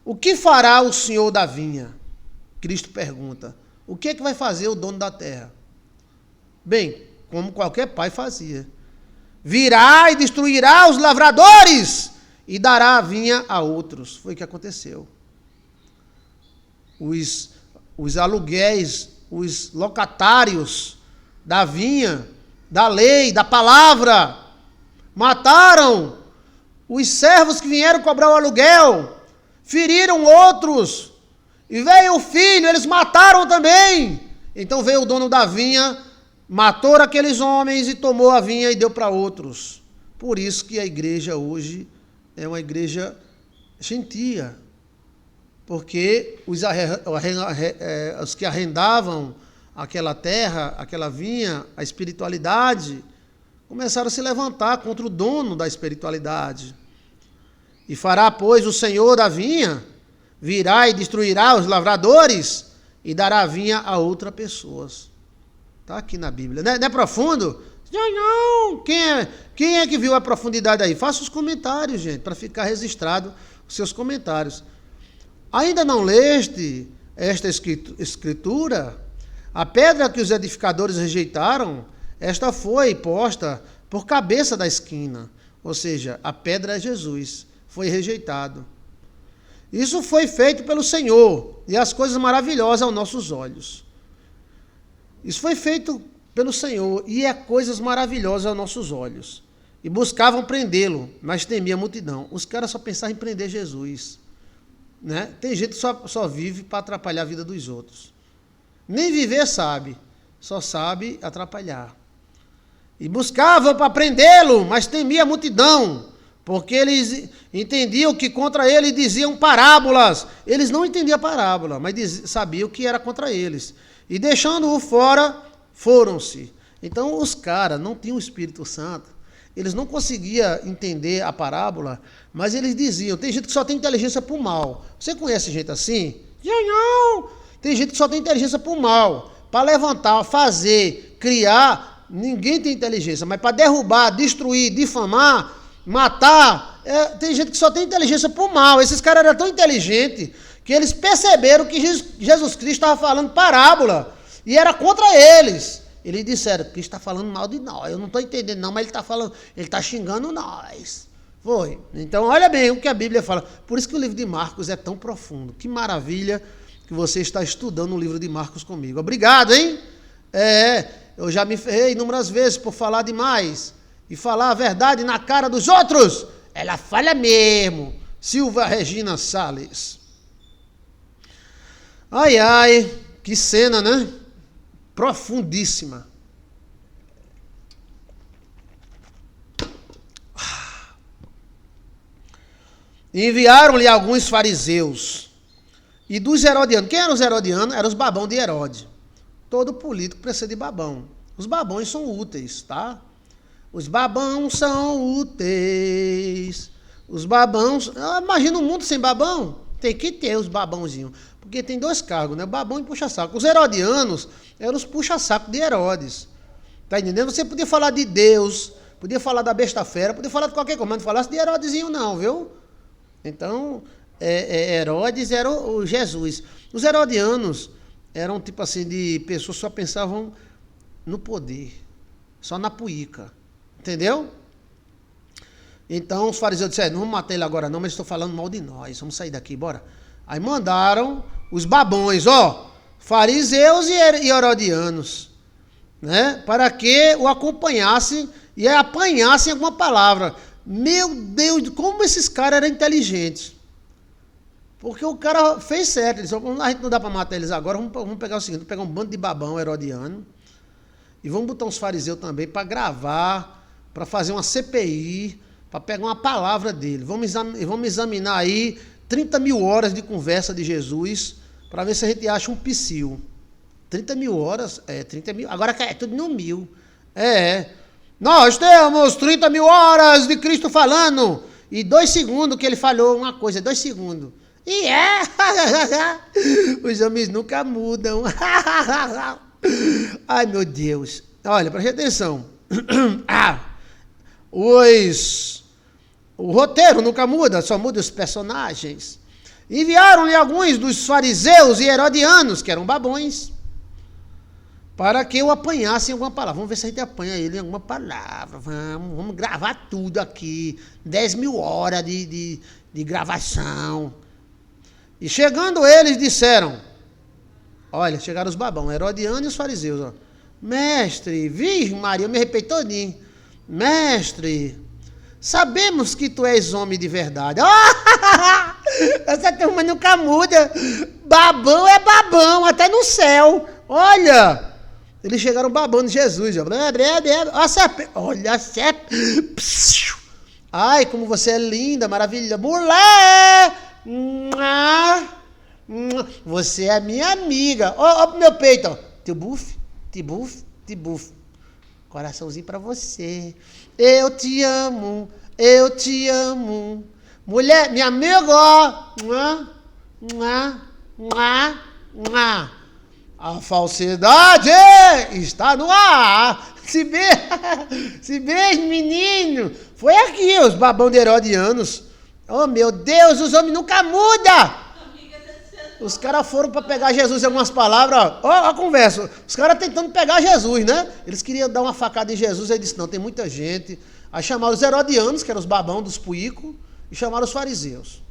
O que fará o senhor da vinha? Cristo pergunta. O que é que vai fazer o dono da terra? Bem, como qualquer pai fazia. Virá e destruirá os lavradores e dará a vinha a outros. Foi o que aconteceu. Os aluguéis, os locatários da vinha, da lei, da palavra, mataram os servos que vieram cobrar o aluguel, feriram outros, e veio o filho, eles mataram também. Então veio o dono da vinha, matou aqueles homens e tomou a vinha e deu para outros. Por isso que a igreja hoje é uma igreja gentia, porque os que arrendavam aquela terra, aquela vinha, a espiritualidade, começaram a se levantar contra o dono da espiritualidade. E fará, pois, o Senhor da vinha, virá e destruirá os lavradores e dará a vinha a outras pessoas. Está aqui na Bíblia. Não é profundo? Não. Quem é que viu a profundidade aí? Faça os comentários, gente, para ficar registrado os seus comentários. Ainda não leste esta escritura? A pedra que os edificadores rejeitaram, esta foi posta por cabeça da esquina. Ou seja, a pedra é Jesus. Foi rejeitado. Isso foi feito pelo Senhor, e as coisas maravilhosas aos nossos olhos. Isso foi feito pelo Senhor, e é coisas maravilhosas aos nossos olhos. E buscavam prendê-lo, mas temia a multidão. Os caras só pensavam em prender Jesus. Né? Tem gente que só vive para atrapalhar a vida dos outros. Nem viver sabe, só sabe atrapalhar. E buscavam para prendê-lo, mas temia a multidão, porque eles entendiam que contra ele diziam parábolas. Eles não entendiam a parábola, mas sabiam que era contra eles. E deixando-o fora, foram-se. Então os caras não tinham o Espírito Santo, eles não conseguiam entender a parábola, mas eles diziam, tem gente que só tem inteligência para o mal. Você conhece gente assim? Não! Tem gente que só tem inteligência para o mal, para levantar, fazer, criar, ninguém tem inteligência, mas para derrubar, destruir, difamar, matar, tem gente que só tem inteligência para o mal. Esses caras eram tão inteligentes que eles perceberam que Jesus Cristo estava falando parábola e era contra eles. Eles disseram: Cristo está falando mal de nós, eu não estou entendendo não, mas ele está falando, ele está xingando nós. Foi. Então olha bem o que a Bíblia fala. Por isso que o livro de Marcos é tão profundo. Que maravilha que você está estudando o livro de Marcos comigo. Obrigado, hein? Eu já me ferrei inúmeras vezes por falar demais e falar a verdade na cara dos outros. Ela falha mesmo. Silva Regina Salles. Ai, ai, que cena, né? profundíssima. Enviaram-lhe alguns fariseus e dos herodianos. Quem eram os herodianos? Eram os babão de Herodes. Todo político precisa de babão. Os babões são úteis, tá? Os babão são úteis. Os babãos... Imagina um mundo sem babão. Tem que ter os babãozinhos. Porque tem dois cargos, né? Babão e puxa-saco. Os herodianos eram os puxa-saco de Herodes. Tá entendendo? Você podia falar de Deus, podia falar da besta-fera, podia falar de qualquer coisa, mas não falasse de Herodesinho não, viu? Então, Herodes era o Jesus. Os herodianos eram tipo assim de pessoas que só pensavam no poder, só na puíca. Entendeu? Então os fariseus disseram, não vamos matar ele agora não, mas estou falando mal de nós, vamos sair daqui, bora. Aí mandaram os babões, fariseus e herodianos, né? Para que o acompanhassem e apanhassem alguma palavra. Meu Deus, como esses caras eram inteligentes. Porque o cara fez certo. Ele disse, a gente não dá para matar eles agora, vamos pegar o seguinte, vamos pegar um bando de babão herodiano e vamos botar uns fariseus também para gravar, para fazer uma CPI, para pegar uma palavra dele. Vamos examinar aí 30 mil horas de conversa de Jesus para ver se a gente acha um psil. 30 mil horas? 30 mil. Agora é tudo no mil. Nós temos 30 mil horas de Cristo falando. E 2 segundos que ele falou uma coisa, 2 segundos. E os homens nunca mudam. Ai, meu Deus. Olha, preste atenção. O roteiro nunca muda, só muda os personagens. Enviaram-lhe alguns dos fariseus e herodianos, que eram babões, para que o apanhassem em alguma palavra. Vamos ver se a gente apanha ele em alguma palavra. Vamos gravar tudo aqui. 10 mil horas de gravação. E chegando eles, disseram... Olha, chegaram os babão, herodianos e os fariseus. Mestre, Virgem Maria, eu me arrepei todinho. Mestre, sabemos que tu és homem de verdade. Essa turma nunca muda. Babão é babão, até no céu. Olha... Eles chegaram babando Jesus. Olha a serpente. Ai, como você é linda, maravilhosa. Mulher! Você é minha amiga. Ó pro meu peito. Ó. Tibuf. Coraçãozinho pra você. Eu te amo. Mulher, minha amiga. A falsidade está no ar. Se beijo, menino. Foi aqui, os babão de herodianos. Oh, meu Deus, os homens nunca mudam. Os caras foram para pegar Jesus em algumas palavras. Ó, a conversa. Os caras tentando pegar Jesus, né? Eles queriam dar uma facada em Jesus. Ele disse, não, tem muita gente. Aí chamaram os herodianos, que eram os babão dos puícos, e chamaram os fariseus.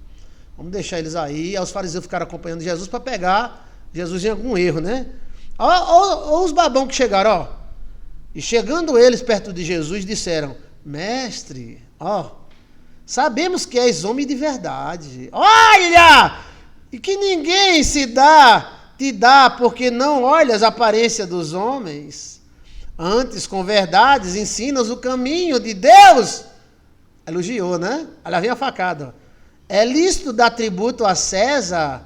Vamos deixar eles aí. Aí os fariseus ficaram acompanhando Jesus para pegar Jesus em algum erro, né? Olha os babão que chegaram, E chegando eles perto de Jesus, disseram, mestre, sabemos que és homem de verdade. Olha! E que ninguém te dá, porque não olhas a aparência dos homens. Antes, com verdades, ensinas o caminho de Deus. Elogiou, né? Olha, vem a facada. É lícito dar tributo a César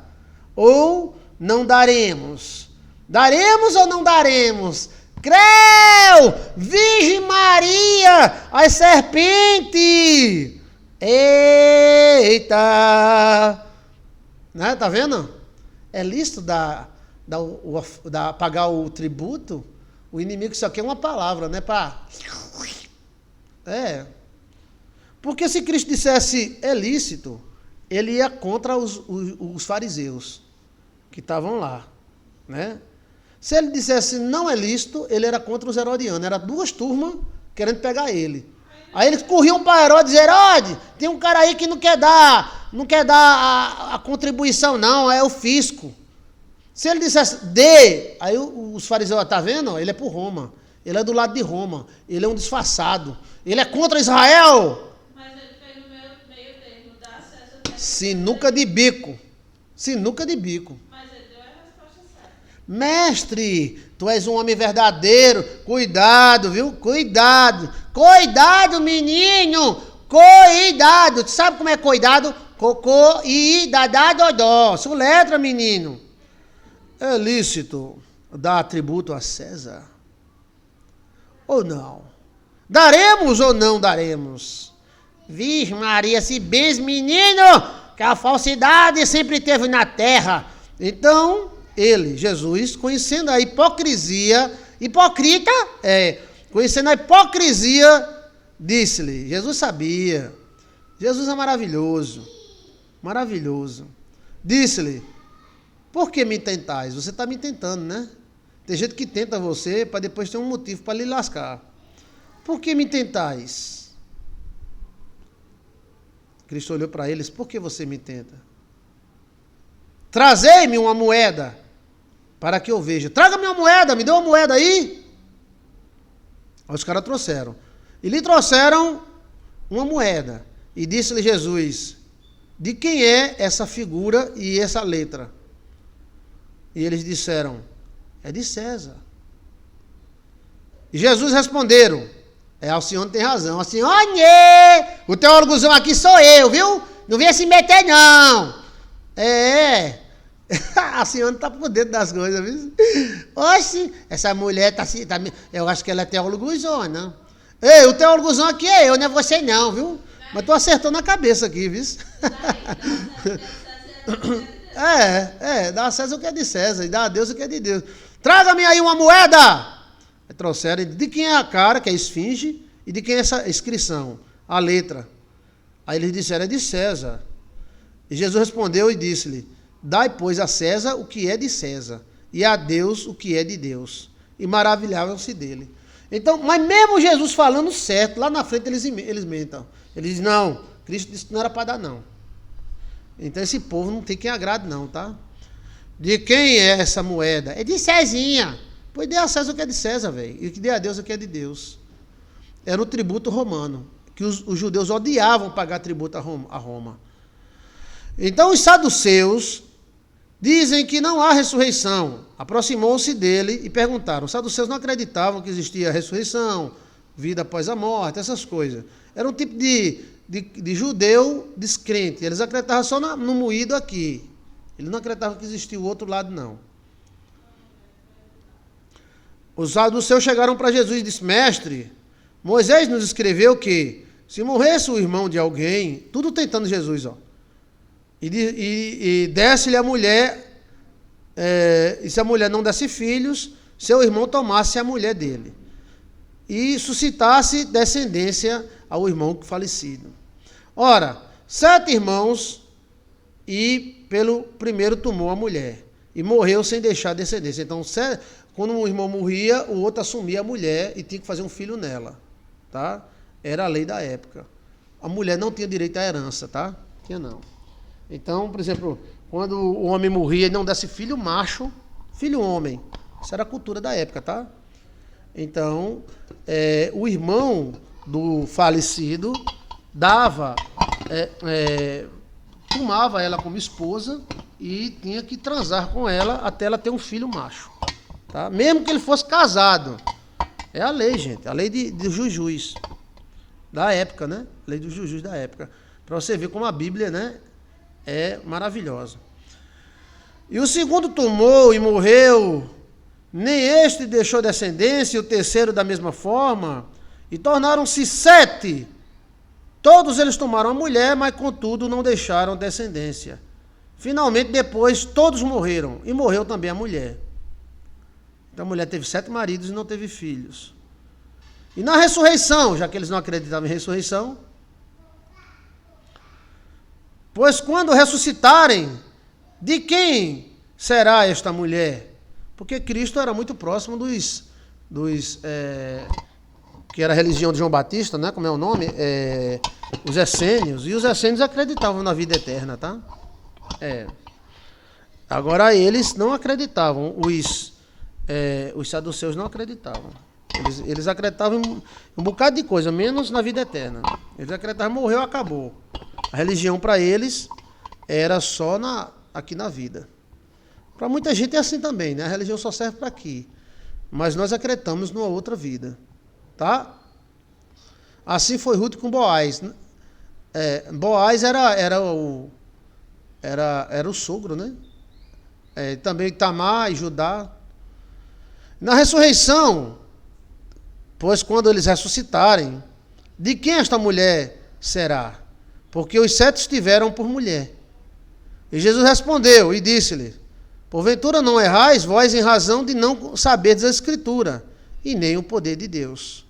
ou não daremos? Daremos ou não daremos? Creu! Virgem Maria, as serpentes! Eita! Né? Tá vendo? É lícito pagar o tributo? O inimigo, isso aqui é uma palavra, né? Porque se Cristo dissesse é lícito, ele ia contra os fariseus que estavam lá, né? Se ele dissesse não é lícito, ele era contra os herodianos. Era 2 turmas querendo pegar ele. Aí eles corriam para Herodes, tem um cara aí que não quer dar a contribuição não, é o fisco. Se ele dissesse aí os fariseus, tá vendo? Ele é por Roma, ele é do lado de Roma, ele é um disfarçado, ele é contra Israel. Mas ele fez no meio termo, dá acesso Sinuca de bico. Mas ele deu a resposta certa. mestre, tu és um homem verdadeiro, cuidado, viu? Cuidado, cuidado, menino, cuidado. Tu sabe como é cuidado? Cocô e dadá dodó. Soletra, menino. É lícito dar tributo a César? Ou não? Daremos ou não daremos? Vixe Maria, se bens, menino, que a falsidade sempre teve na terra. Então, ele, Jesus, conhecendo a hipocrisia, hipócrita, conhecendo a hipocrisia, disse-lhe, Jesus sabia, Jesus é maravilhoso, maravilhoso. Disse-lhe, por que me tentais? Você está me tentando, né? Tem gente que tenta você para depois ter um motivo para lhe lascar. Por que me tentais? Cristo olhou para eles, por que você me tenta? Trazei-me uma moeda, para que eu veja. Traga-me uma moeda, me dê uma moeda aí. Aí os caras trouxeram. E lhe trouxeram uma moeda. E disse-lhe Jesus, de quem é essa figura e essa letra? E eles disseram, é de César. E Jesus responderam, Alcione tem razão. Alcione, o teólogozão aqui sou eu, viu? Não venha se meter, não. A Alcione está por dentro das coisas, viu? Oxe, essa mulher tá eu acho que ela é teólogozona. Ei, o teólogozão aqui é eu, não é você não, viu? Mas tu acertou na cabeça aqui, viu? Dá a César o que é de César e dá a Deus o que é de Deus. Traga-me aí uma moeda. Trouxeram de quem é a cara, que é a esfinge, e de quem é essa inscrição, a letra. Aí eles disseram, é de César. E Jesus respondeu e disse-lhe, dai, pois, a César o que é de César, e a Deus o que é de Deus. E maravilhavam-se dele. Então, mas mesmo Jesus falando certo, lá na frente eles mentam. Eles dizem, não, Cristo disse que não era para dar, não. Então esse povo não tem quem agrade, não, tá? De quem é essa moeda? É de Cezinha. Pois dê a César o que é de César, velho. E que dê a Deus o que é de Deus. Era o tributo romano, que os judeus odiavam pagar tributo a Roma. Então os saduceus dizem que não há ressurreição. Aproximou-se dele e perguntaram. Os saduceus não acreditavam que existia ressurreição, vida após a morte, essas coisas. Era um tipo de judeu descrente. Eles acreditavam só no moído aqui. Eles não acreditavam que existia o outro lado, não. Os saduceus chegaram para Jesus e disseram, mestre, Moisés nos escreveu que se morresse o irmão de alguém, tudo tentando Jesus, ó, e desse-lhe a mulher, e se a mulher não desse filhos, seu irmão tomasse a mulher dele e suscitasse descendência ao irmão falecido. Ora, 7 irmãos, e pelo primeiro tomou a mulher, e morreu sem deixar descendência. Então, quando um irmão morria, o outro assumia a mulher e tinha que fazer um filho nela, tá? Era a lei da época. A mulher não tinha direito à herança, tá? Tinha não. Então, por exemplo, quando o homem morria e não desse filho macho, filho homem, isso era a cultura da época, tá? Então, o irmão do falecido dava, tomava ela como esposa e tinha que transar com ela até ela ter um filho macho. Tá? Mesmo que ele fosse casado. É a lei, gente. A lei de jujus da época, né? A lei dos jujus da época. Para você ver como a Bíblia, né, é maravilhosa. E o segundo tomou e morreu. Nem este deixou descendência, e o terceiro da mesma forma. E tornaram-se 7. Todos eles tomaram a mulher, mas contudo não deixaram descendência. Finalmente, depois, todos morreram. E morreu também a mulher. Então a mulher teve 7 maridos e não teve filhos. E na ressurreição, já que eles não acreditavam em ressurreição, pois quando ressuscitarem, de quem será esta mulher? Porque Cristo era muito próximo que era a religião de João Batista, né? Como é o nome? Os essênios. E os essênios acreditavam na vida eterna, tá? Agora eles não acreditavam, os saduceus não acreditavam. Eles acreditavam em um bocado de coisa, menos na vida eterna. Eles acreditavam, morreu, acabou. A religião para eles era só aqui na vida. Para muita gente é assim também, né? A religião só serve para aqui. Mas nós acreditamos numa outra vida. Tá? Assim foi Ruth com Boaz. Boaz era o sogro, né? Também Tamar e Judá. Na ressurreição, pois quando eles ressuscitarem, de quem esta mulher será? Porque os 7 tiveram por mulher. E Jesus respondeu e disse-lhe: porventura não errais vós em razão de não saberdes a Escritura, e nem o poder de Deus.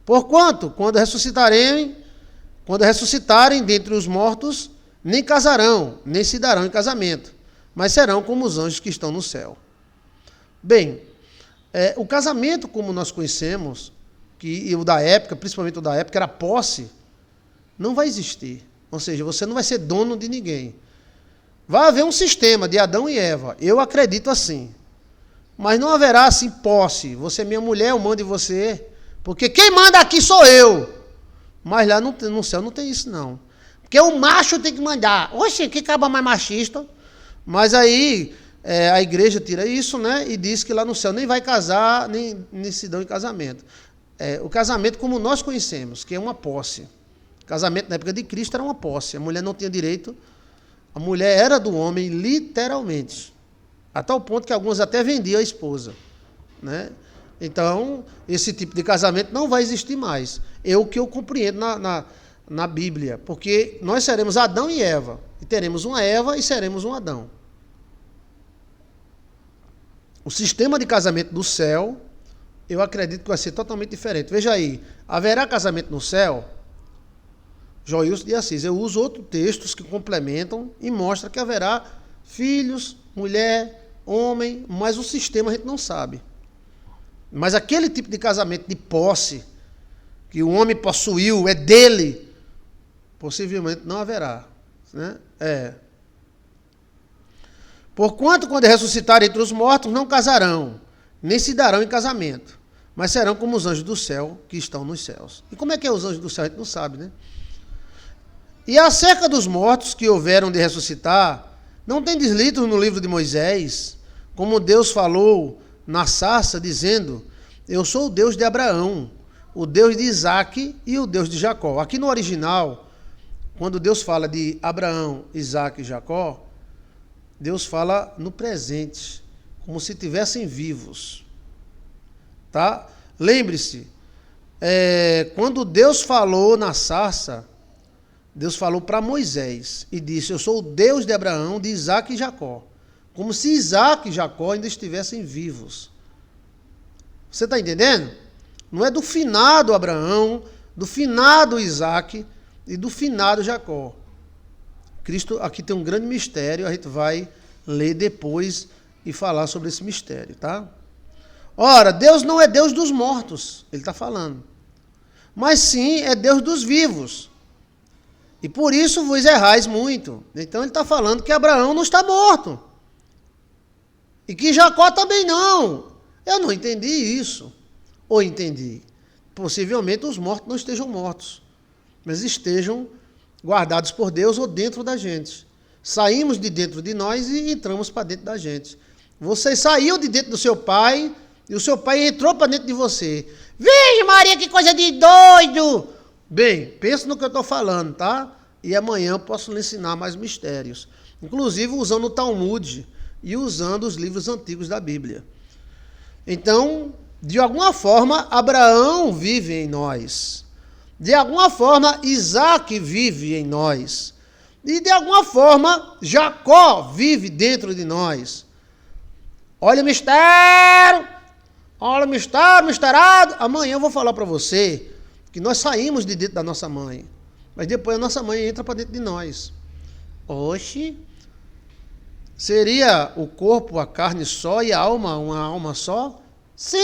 Porquanto, quando ressuscitarem dentre os mortos, nem casarão, nem se darão em casamento, mas serão como os anjos que estão no céu. Bem, o casamento, como nós conhecemos, e o da época, principalmente o da época, era posse, não vai existir. Ou seja, você não vai ser dono de ninguém. Vai haver um sistema de Adão e Eva. Eu acredito assim. Mas não haverá assim posse. Você é minha mulher, eu mando em você. Porque quem manda aqui sou eu. Mas lá no céu não tem isso, não. Porque o macho tem que mandar. Oxe, que cabra mais machista. Mas aí a igreja tira isso, né? E diz que lá no céu nem vai casar, nem se dão em casamento. O casamento como nós conhecemos, que é uma posse. O casamento na época de Cristo era uma posse. A mulher não tinha direito. A mulher era do homem, literalmente. A tal ponto que alguns até vendiam a esposa. Né? Então, esse tipo de casamento não vai existir mais. É o que eu compreendo na Bíblia. Porque nós seremos Adão e Eva. E teremos uma Eva e seremos um Adão. O sistema de casamento do céu, eu acredito que vai ser totalmente diferente. Veja aí, haverá casamento no céu? Joilson de Assis. Eu uso outros textos que complementam e mostram que haverá filhos, mulher, homem, mas o sistema a gente não sabe. Mas aquele tipo de casamento de posse, que o homem possuiu, é dele, possivelmente não haverá. Né? Porquanto, quando ressuscitarem entre os mortos, não casarão, nem se darão em casamento, mas serão como os anjos do céu que estão nos céus. E como é que é os anjos do céu? A gente não sabe, né? E acerca dos mortos que houveram de ressuscitar, não tem deslido no livro de Moisés, como Deus falou na sarça, dizendo: eu sou o Deus de Abraão, o Deus de Isaque e o Deus de Jacó. Aqui no original, quando Deus fala de Abraão, Isaque e Jacó, Deus fala no presente, como se estivessem vivos. Tá? Lembre-se, quando Deus falou na sarça, Deus falou para Moisés e disse: eu sou o Deus de Abraão, de Isaque e Jacó. Como se Isaque e Jacó ainda estivessem vivos. Você está entendendo? Não é do finado Abraão, do finado Isaque e do finado Jacó. Cristo aqui tem um grande mistério, a gente vai ler depois e falar sobre esse mistério, tá? Ora, Deus não é Deus dos mortos, ele está falando. Mas sim é Deus dos vivos. E por isso vos errais muito. Então ele está falando que Abraão não está morto. E que Jacó também não. Eu não entendi isso. Ou entendi. Possivelmente os mortos não estejam mortos, mas estejam guardados por Deus ou dentro da gente. Saímos de dentro de nós e entramos para dentro da gente. Você saiu de dentro do seu pai e o seu pai entrou para dentro de você. Vixe Maria, que coisa de doido! Bem, pensa no que eu estou falando, tá? E amanhã eu posso lhe ensinar mais mistérios. Inclusive usando o Talmud e usando os livros antigos da Bíblia. Então, de alguma forma, Abraão vive em nós. De alguma forma, Isaque vive em nós. E de alguma forma, Jacó vive dentro de nós. Olha o mistério! Olha o mistério, misteriado! Amanhã eu vou falar para você que nós saímos de dentro da nossa mãe, mas depois a nossa mãe entra para dentro de nós. Oxe, seria o corpo, a carne só e a alma, uma alma só? Sim!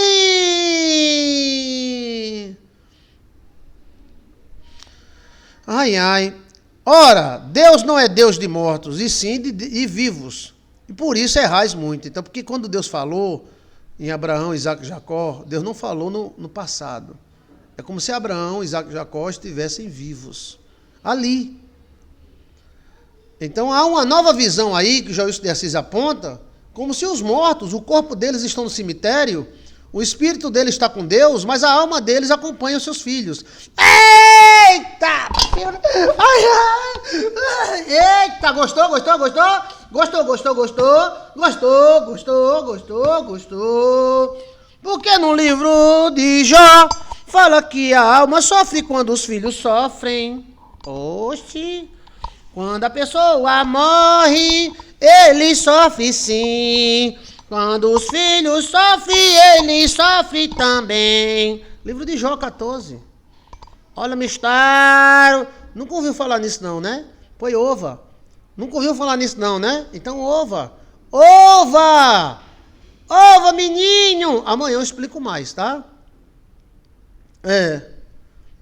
Ai, ai. Ora, Deus não é Deus de mortos, e sim de vivos. E por isso errais muito. Então, porque quando Deus falou em Abraão, Isaque e Jacó, Deus não falou no passado. É como se Abraão, Isaque e Jacó estivessem vivos. Ali. Então há uma nova visão aí, que o Joilson de Assis aponta, Como se os mortos, o corpo deles estão no cemitério, o espírito deles está com Deus, mas a alma deles acompanha os seus filhos. Eita! Ai, ai! Eita! Gostou? Porque no livro de Jó fala que a alma sofre quando os filhos sofrem. Oxi! Quando a pessoa morre, ele sofre sim. Quando os filhos sofrem, ele sofre também. Livro de Jó 14. Olha, mistério. Nunca ouviu falar nisso não, né? Foi ova. Nunca ouviu falar nisso não, né? Então ova. Ova! Ova, menino! Amanhã eu explico mais, tá?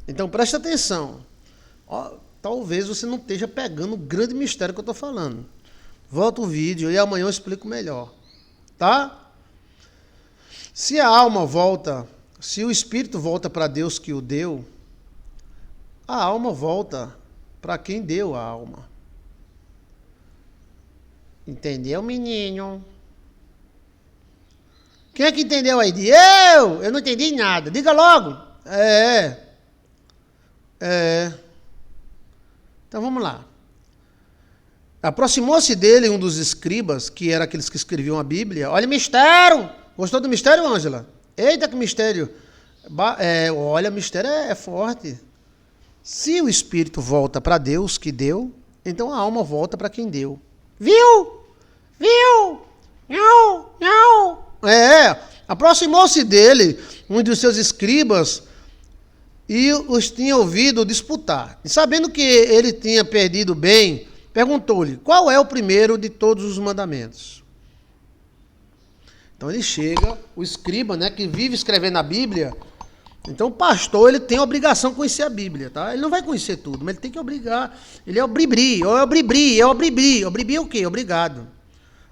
Então preste atenção. Ó, talvez você não esteja pegando o grande mistério que eu estou falando. Volta o vídeo e amanhã eu explico melhor. Tá? Se a alma volta, se o espírito volta para Deus que o deu, a alma volta para quem deu a alma. Entendeu, menino? Quem é que entendeu aí? Eu não entendi nada. Diga logo. Então vamos lá. Aproximou-se dele um dos escribas, que era aqueles que escreviam a Bíblia. Olha, mistério! Gostou do mistério, Ângela? Eita, que mistério! Olha, mistério é forte. Se o espírito volta para Deus que deu, então a alma volta para quem deu. Viu? Não. Aproximou-se dele um dos seus escribas e os tinha ouvido disputar. E sabendo que ele tinha perdido bem, perguntou-lhe, qual é o primeiro de todos os mandamentos? Então ele chega, o escriba, né, que vive escrevendo a Bíblia. Então o pastor, ele tem a obrigação de conhecer a Bíblia, tá? Ele não vai conhecer tudo, mas ele tem que obrigar. Ele é o bribri. Obribri é o quê? Obrigado.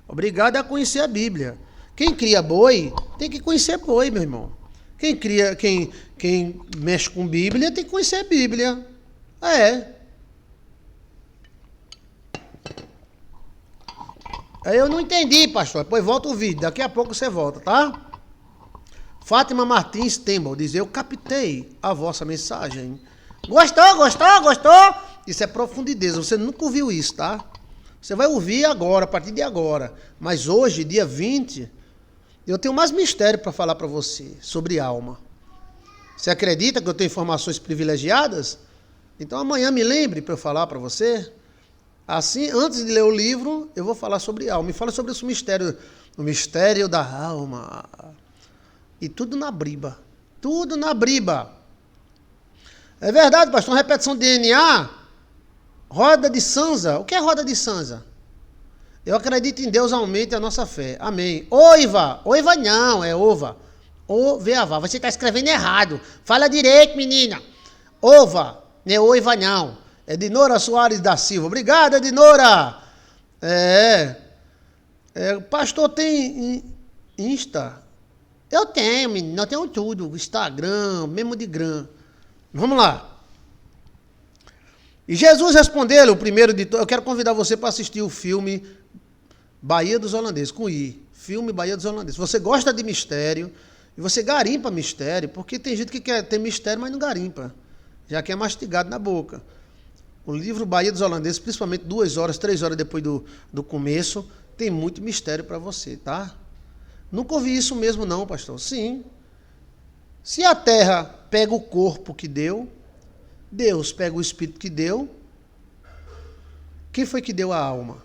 Obrigado a conhecer a Bíblia. Quem cria boi, tem que conhecer boi, meu irmão. Quem mexe com Bíblia, tem que conhecer a Bíblia. Eu não entendi, pastor. Depois volta o vídeo. Daqui a pouco você volta, tá? Fátima Martins Tembal diz, eu captei a vossa mensagem. Gostou? Isso é profundidade. Você nunca ouviu isso, tá? Você vai ouvir agora, a partir de agora. Mas hoje, dia 20, eu tenho mais mistério para falar para você sobre alma. Você acredita que eu tenho informações privilegiadas? Então amanhã me lembre para eu falar para você. Assim, antes de ler o livro, eu vou falar sobre alma. Me fala sobre esse mistério, o mistério da alma. E tudo na briba. É verdade, pastor, uma repetição de DNA. Roda de Sanza. O que é roda de Sanza? Eu acredito em Deus, aumente a nossa fé. Amém. Oiva não, é ova. O-V-A-V-A. Você está escrevendo errado. Fala direito, menina. Ova, não é oiva não. É Dinora Soares da Silva. Obrigado, Dinora. Pastor tem Insta? Eu tenho, menino. Eu tenho tudo. Instagram, mesmo de grã. Vamos lá. E Jesus respondeu, o primeiro de todos. Eu quero convidar você para assistir o filme Bahia dos Holandeses, com I. Filme Bahia dos Holandeses. Você gosta de mistério e você garimpa mistério, porque tem gente que quer ter mistério, mas não garimpa. Já quer mastigado na boca. O livro Bahia dos Holandeses, principalmente 2 horas, 3 horas depois do começo, tem muito mistério para você, tá? Nunca ouvi isso mesmo não, pastor. Sim. Se a terra pega o corpo que deu, Deus pega o espírito que deu, quem foi que deu a alma?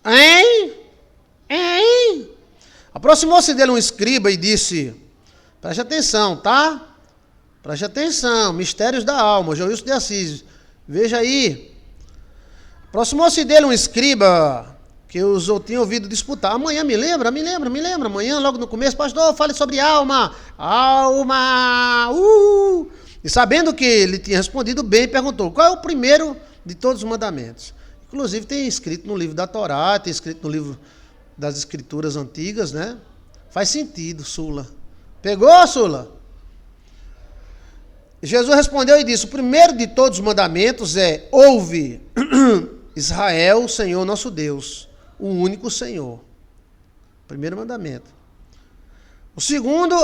Hein? Aproximou-se dele um escriba e disse, preste atenção, tá? Preste atenção, mistérios da alma, Joilson de Assis, veja aí. Aproximou-se dele um escriba que os tinha ouvido disputar. Amanhã me lembra, amanhã logo no começo, pastor, fale sobre alma. E sabendo que ele tinha respondido bem, perguntou, qual é o primeiro de todos os mandamentos? Inclusive tem escrito no livro da Torá, tem escrito no livro das escrituras antigas, né? Faz sentido, Sula. Pegou, Sula? Jesus respondeu e disse, o primeiro de todos os mandamentos é, ouve, Israel, Senhor nosso Deus, o único Senhor. Primeiro mandamento. O segundo,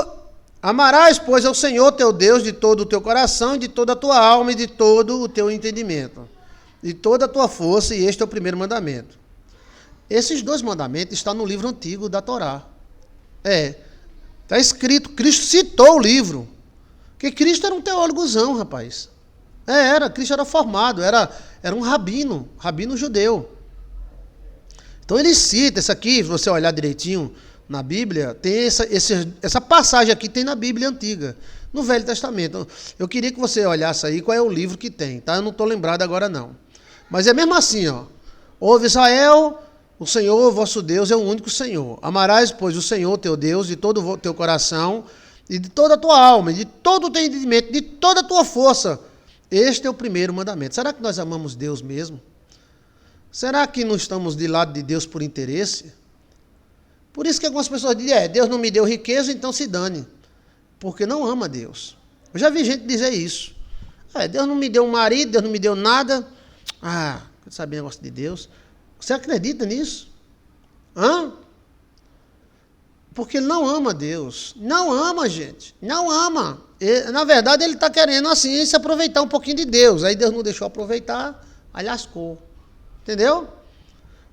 amarás, pois, ao Senhor teu Deus de todo o teu coração, de toda a tua alma e de todo o teu entendimento, de toda a tua força, e este é o primeiro mandamento. Esses dois mandamentos estão no livro antigo da Torá. Está escrito, Cristo citou o livro. Porque Cristo era um teólogozão, rapaz. Cristo era formado, era um rabino judeu. Então ele cita, isso aqui, se você olhar direitinho na Bíblia, tem essa passagem aqui, tem na Bíblia antiga, no Velho Testamento. Eu queria que você olhasse aí qual é o livro que tem, tá? Eu não estou lembrado agora não. Mas é mesmo assim, ó. Ouve Israel, o Senhor vosso Deus é o único Senhor. Amarás, pois, o Senhor teu Deus de todo o teu coração e de toda a tua alma, e de todo o teu entendimento, de toda a tua força. Este é o primeiro mandamento. Será que nós amamos Deus mesmo? Será que não estamos de lado de Deus por interesse? Por isso que algumas pessoas dizem, Deus não me deu riqueza, então se dane. Porque não ama Deus. Eu já vi gente dizer isso. Deus não me deu um marido, Deus não me deu nada. Quer saber o negócio de Deus? Você acredita nisso? Porque ele não ama Deus. Não ama, gente. Não ama. Na verdade, ele está querendo, assim, se aproveitar um pouquinho de Deus. Aí Deus não deixou aproveitar, aí lascou. Entendeu?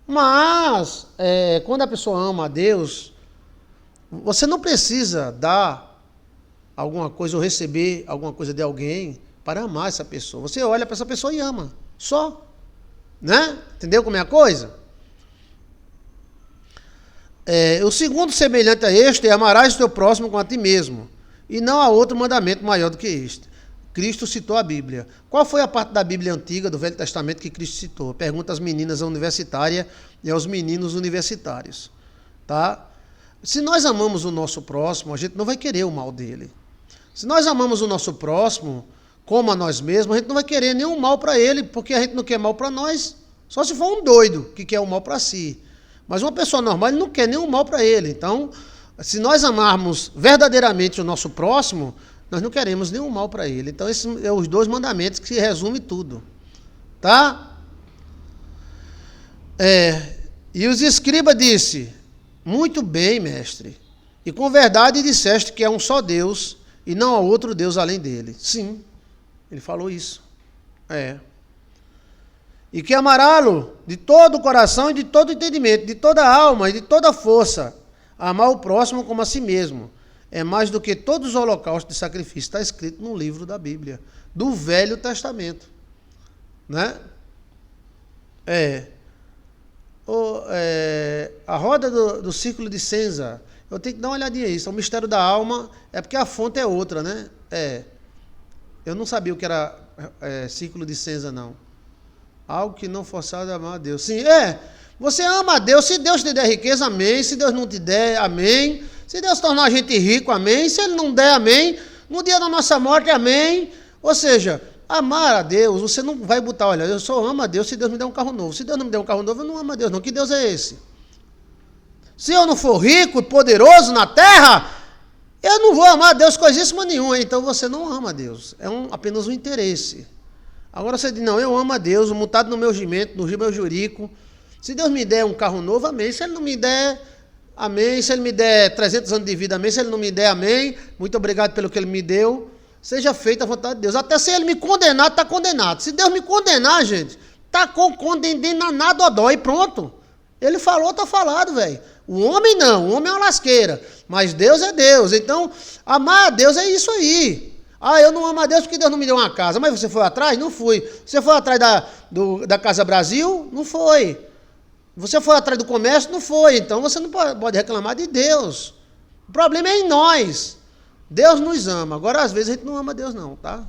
Mas, quando a pessoa ama a Deus, você não precisa dar alguma coisa ou receber alguma coisa de alguém para amar essa pessoa. Você olha para essa pessoa e ama. Só. Né? Entendeu como é a coisa? O segundo semelhante a este é amarás o teu próximo como a ti mesmo. E não há outro mandamento maior do que este. Cristo citou a Bíblia. Qual foi a parte da Bíblia antiga, do Velho Testamento, que Cristo citou? Pergunta às meninas universitárias e aos meninos universitários. Tá? Se nós amamos o nosso próximo, a gente não vai querer o mal dele. Se nós amamos o nosso próximo, como a nós mesmos, a gente não vai querer nenhum mal para ele, porque a gente não quer mal para nós, só se for um doido que quer o mal para si. Mas uma pessoa normal, ele não quer nenhum mal para ele. Então, se nós amarmos verdadeiramente o nosso próximo, nós não queremos nenhum mal para ele. Então, esses são os dois mandamentos que resume tudo. Tá? E os escribas disse, muito bem, mestre, e com verdade disseste que é um só Deus, e não há outro Deus além dele. Sim, ele falou isso. E que amará-lo de todo o coração e de todo o entendimento, de toda a alma e de toda a força. Amar o próximo como a si mesmo. É mais do que todos os holocaustos de sacrifício. Está escrito no livro da Bíblia, do Velho Testamento. Né? A roda do círculo de Senza. Eu tenho que dar uma olhadinha nisso. O mistério da alma é porque a fonte é outra, né? Eu não sabia o que era círculo de Senza, não. Algo que não forçado a amar a Deus. Sim, você ama a Deus. Se Deus te der riqueza, amém. Se Deus não te der, amém. Se Deus tornar a gente rico, amém. Se Ele não der, amém. No dia da nossa morte, amém. Ou seja, amar a Deus, você não vai botar, olha, eu só amo a Deus se Deus me der um carro novo. Se Deus não me der um carro novo, eu não amo a Deus, não. Que Deus é esse? Se eu não for rico e poderoso na terra, eu não vou amar a Deus coisíssima nenhuma. Então você não ama a Deus. Apenas um interesse. Agora você diz, não, eu amo a Deus, montado no meu jumento, no meu jurico. Se Deus me der um carro novo, amém. Se Ele não me der, amém. Se Ele me der 300 anos de vida, amém. Se Ele não me der, amém. Muito obrigado pelo que Ele me deu. Seja feita a vontade de Deus. Até se Ele me condenar, está condenado. Se Deus me condenar, gente, está condenado a dó e pronto. Ele falou, está falado, velho. O homem não, o homem é uma lasqueira. Mas Deus é Deus. Então, amar a Deus é isso aí. Eu não amo a Deus porque Deus não me deu uma casa. Mas você foi atrás? Não fui. Você foi atrás da Casa Brasil? Não foi. Você foi atrás do comércio? Não foi. Então você não pode reclamar de Deus. O problema é em nós. Deus nos ama. Agora, às vezes, a gente não ama Deus, não, tá?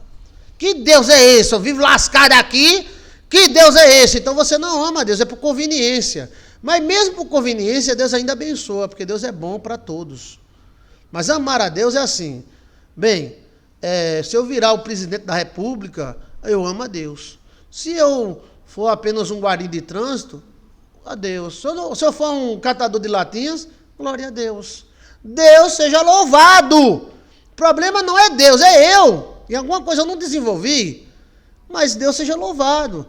Que Deus é esse? Eu vivo lascado aqui. Que Deus é esse? Então você não ama Deus, é por conveniência. Mas mesmo por conveniência, Deus ainda abençoa, porque Deus é bom para todos. Mas amar a Deus é assim. Bem, se eu virar o presidente da República, eu amo a Deus. Se eu for apenas um guarda de trânsito, a Deus. Se eu for um catador de latinhas, glória a Deus. Deus seja louvado. O problema não é Deus, é eu. E alguma coisa eu não desenvolvi. Mas Deus seja louvado.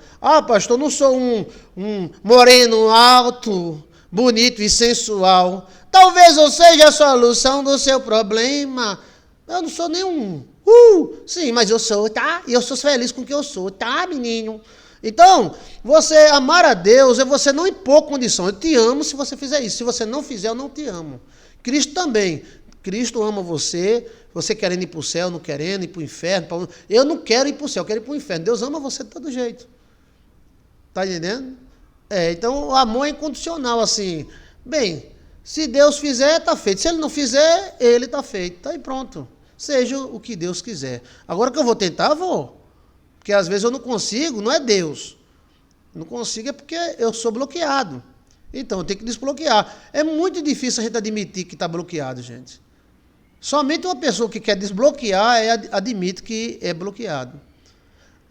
Pastor, não sou um moreno alto, bonito e sensual. Talvez eu seja a solução do seu problema. Eu não sou nenhum. Sim, mas eu sou, tá? E eu sou feliz com o que eu sou, tá, menino? Então, você amar a Deus é você não impor condição. Eu te amo se você fizer isso. Se você não fizer, eu não te amo. Cristo também. Cristo ama você, você querendo ir para o céu, não querendo ir para o inferno. Eu não quero ir para o céu, eu quero ir para o inferno. Deus ama você de todo jeito. Tá entendendo? Então o amor é incondicional, assim. Bem, se Deus fizer, está feito. Se Ele não fizer, Ele está feito. Tá aí pronto. Seja o que Deus quiser. Agora que eu vou tentar, vou. Porque às vezes eu não consigo, não é Deus. Não consigo é porque eu sou bloqueado. Então eu tenho que desbloquear. É muito difícil a gente admitir que está bloqueado, gente. Somente uma pessoa que quer desbloquear admite que é bloqueado.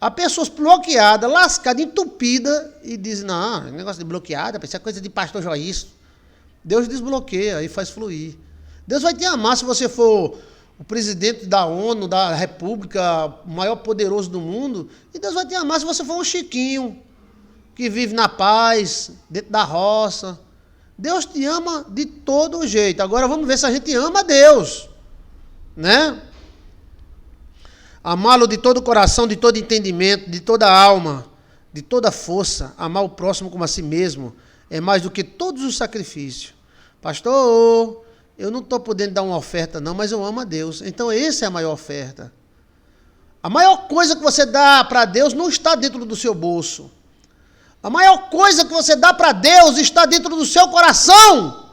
A pessoa bloqueada, lascada, entupida e diz, não, negócio de bloqueada, isso é coisa de pastor Joício. Deus desbloqueia e faz fluir. Deus vai te amar se você for o presidente da ONU, da República, o maior poderoso do mundo. E Deus vai te amar se você for um chiquinho, que vive na paz, dentro da roça. Deus te ama de todo jeito. Agora vamos ver se a gente ama a Deus, né? Amá-lo de todo o coração, de todo entendimento, de toda a alma, de toda a força. Amar o próximo como a si mesmo é mais do que todos os sacrifícios. Pastor, eu não estou podendo dar uma oferta não, mas eu amo a Deus. Então essa é a maior oferta. A maior coisa que você dá para Deus não está dentro do seu bolso. A maior coisa que você dá para Deus está dentro do seu coração.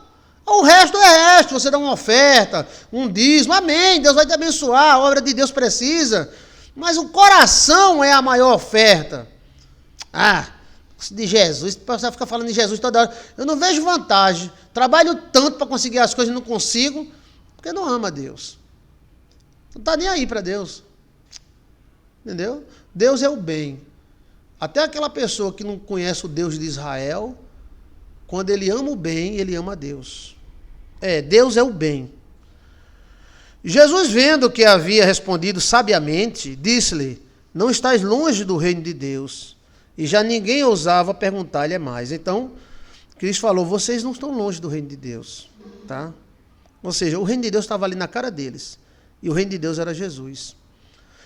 O resto é resto, você dá uma oferta, um dízimo, amém, Deus vai te abençoar, a obra de Deus precisa, mas o coração é a maior oferta. De Jesus, você fica falando de Jesus toda hora, eu não vejo vantagem, trabalho tanto para conseguir as coisas e não consigo, porque não ama Deus. Não está nem aí para Deus, entendeu? Deus é o bem. Até aquela pessoa que não conhece o Deus de Israel, quando ele ama o bem, ele ama a Deus. Deus é o bem. Jesus, vendo que havia respondido sabiamente, disse-lhe, não estás longe do reino de Deus. E já ninguém ousava perguntar-lhe mais. Então, Cristo falou, vocês não estão longe do reino de Deus. Tá? Ou seja, o reino de Deus estava ali na cara deles. E o reino de Deus era Jesus.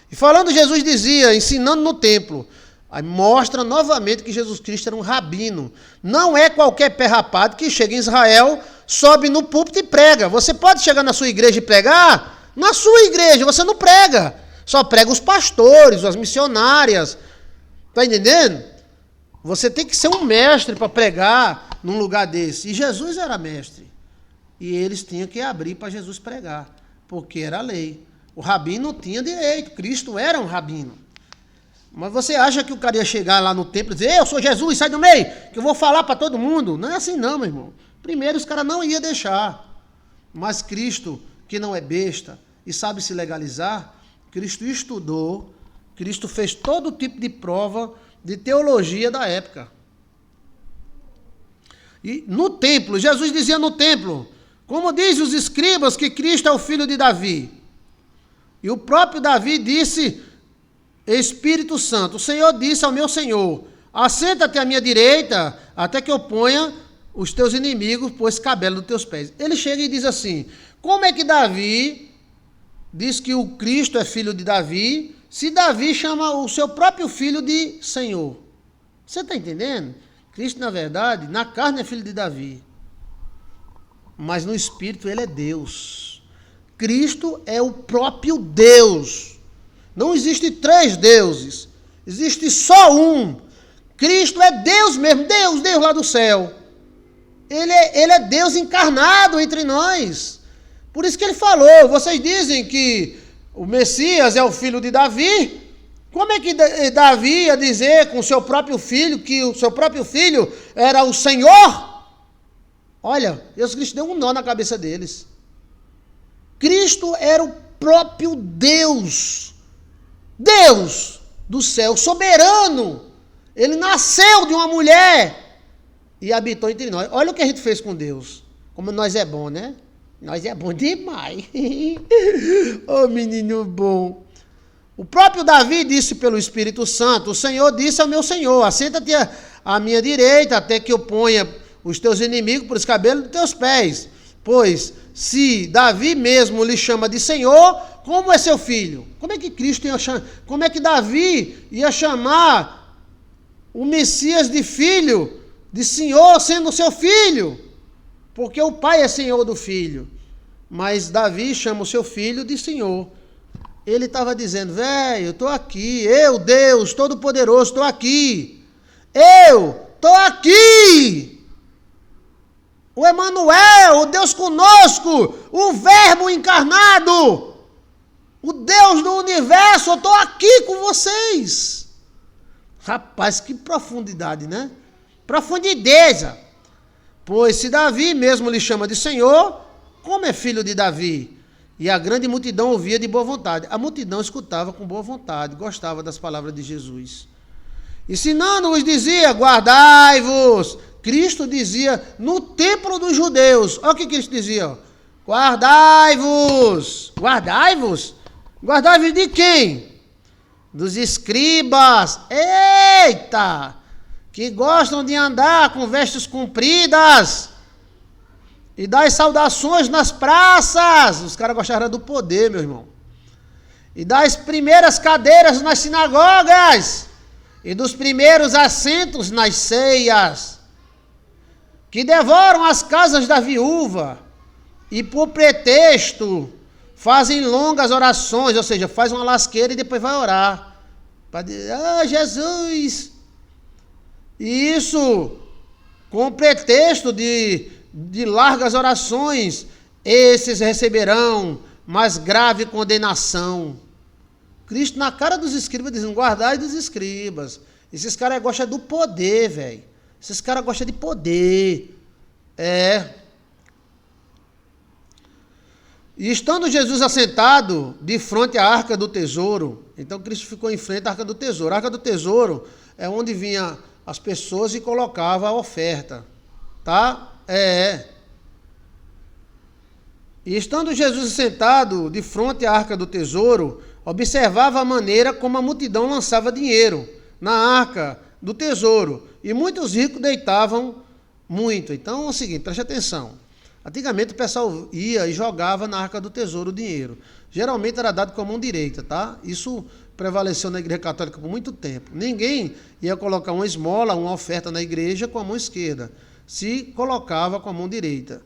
E falando, Jesus dizia, ensinando no templo, aí mostra novamente que Jesus Cristo era um rabino. Não é qualquer pé rapado que chega em Israel, sobe no púlpito e prega. Você pode chegar na sua igreja e pregar? Na sua igreja você não prega. Só prega os pastores, as missionárias. Está entendendo? Você tem que ser um mestre para pregar num lugar desse. E Jesus era mestre. E eles tinham que abrir para Jesus pregar. Porque era a lei. O rabino tinha direito. Cristo era um rabino. Mas você acha que o cara ia chegar lá no templo e dizer, eu sou Jesus, sai do meio, que eu vou falar para todo mundo? Não é assim não, meu irmão. Primeiro, os caras não iam deixar. Mas Cristo, que não é besta e sabe se legalizar, Cristo estudou, Cristo fez todo tipo de prova de teologia da época. E no templo, Jesus dizia no templo, como dizem os escribas que Cristo é o filho de Davi. E o próprio Davi disse, Espírito Santo, o Senhor disse ao meu Senhor, assenta-te à minha direita, até que eu ponha os teus inimigos por escabelo dos teus pés. Ele chega e diz assim, como é que Davi diz que o Cristo é filho de Davi, se Davi chama o seu próprio filho de Senhor? Você está entendendo? Cristo, na verdade, na carne é filho de Davi, mas no Espírito ele é Deus. Cristo é o próprio Deus. Não existe três deuses, existe só um. Cristo é Deus mesmo, Deus lá do céu. Ele é Deus encarnado entre nós. Por isso que ele falou, vocês dizem que o Messias é o filho de Davi. Como é que Davi ia dizer com o seu próprio filho que o seu próprio filho era o Senhor? Olha, Jesus Cristo deu um nó na cabeça deles. Cristo era o próprio Deus. Deus do céu, soberano. Ele nasceu de uma mulher e habitou entre nós. Olha o que a gente fez com Deus. Como nós é bom, né? Nós é bom demais. Oh, menino bom. O próprio Davi disse pelo Espírito Santo, o Senhor disse ao meu Senhor, assenta-te à minha direita até que eu ponha os teus inimigos por escabelo dos teus pés. Pois, se Davi mesmo lhe chama de Senhor, como é seu filho? Como é que como é que Davi ia chamar o Messias de filho, de Senhor, sendo seu filho? Porque o pai é Senhor do filho. Mas Davi chama o seu filho de Senhor. Ele estava dizendo, velho, eu estou aqui, eu, Deus Todo-Poderoso, estou aqui. Eu estou aqui. O Emanuel, o Deus conosco, o Verbo encarnado, o Deus do universo, eu estou aqui com vocês. Rapaz, que profundidade, né? Profundidade. Pois se Davi mesmo lhe chama de Senhor, como é filho de Davi? E a grande multidão ouvia de boa vontade. A multidão escutava com boa vontade, gostava das palavras de Jesus. Ensinando-os dizia, guardai-vos. Cristo dizia no templo dos judeus. Olha o que Cristo dizia. Guardai-vos. Guardai-vos? Guardai-vos de quem? Dos escribas. Eita! Que gostam de andar com vestes compridas e das saudações nas praças. Os caras gostavam do poder, meu irmão. E das primeiras cadeiras nas sinagogas e dos primeiros assentos nas ceias, que devoram as casas da viúva e por pretexto fazem longas orações, ou seja, faz uma lasqueira e depois vai orar. Para dizer, Jesus! E isso com pretexto de largas orações, esses receberão mais grave condenação. Cristo na cara dos escribas dizendo, guardai dos escribas. Esses caras gostam do poder, velho. Esses caras gostam de poder. E estando Jesus assentado de frente à arca do tesouro, então Cristo ficou em frente à arca do tesouro. A arca do tesouro é onde vinha as pessoas e colocava a oferta. Tá? E estando Jesus sentado de frente à arca do tesouro, observava a maneira como a multidão lançava dinheiro na arca do tesouro. E muitos ricos deitavam muito. Então é o seguinte, preste atenção. Antigamente o pessoal ia e jogava na arca do tesouro o dinheiro. Geralmente era dado com a mão direita, tá? Isso prevaleceu na igreja católica por muito tempo. Ninguém ia colocar uma esmola, uma oferta na igreja com a mão esquerda. Se colocava com a mão direita.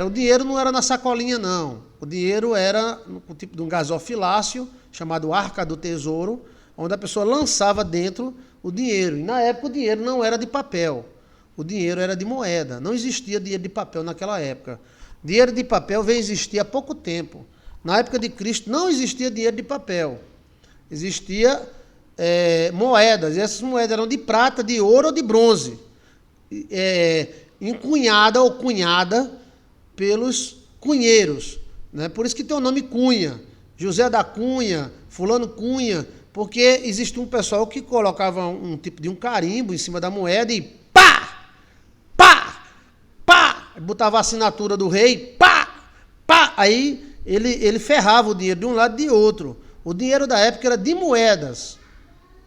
O dinheiro não era na sacolinha, não. O dinheiro era no tipo de um gasofilácio, chamado arca do tesouro, onde a pessoa lançava dentro o dinheiro. E na época o dinheiro não era de papel. O dinheiro era de moeda. Não existia dinheiro de papel naquela época. Dinheiro de papel veio existir há pouco tempo. Na época de Cristo não existia dinheiro de papel. Existia moedas. E essas moedas eram de prata, de ouro ou de bronze. Encunhada ou cunhada pelos cunheiros. Né? Por isso que tem o nome Cunha. José da Cunha, fulano Cunha, porque existe um pessoal que colocava um tipo de um carimbo em cima da moeda e pá! Pá! Pá! Botava a assinatura do rei, pá! Pá! Aí ele ferrava o dinheiro de um lado e de outro. O dinheiro da época era de moedas.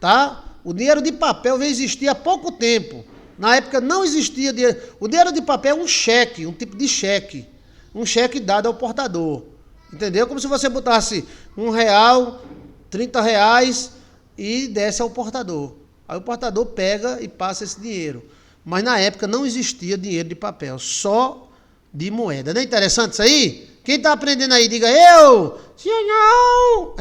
Tá? O dinheiro de papel veio existir há pouco tempo. Na época não existia dinheiro. O dinheiro de papel é um cheque, um tipo de cheque. Um cheque dado ao portador. Entendeu? Como se você botasse R$1, R$30 e desse ao portador. Aí o portador pega e passa esse dinheiro. Mas na época não existia dinheiro de papel, só de moeda. Não é interessante isso aí? Quem está aprendendo aí, diga eu! Sim ou não?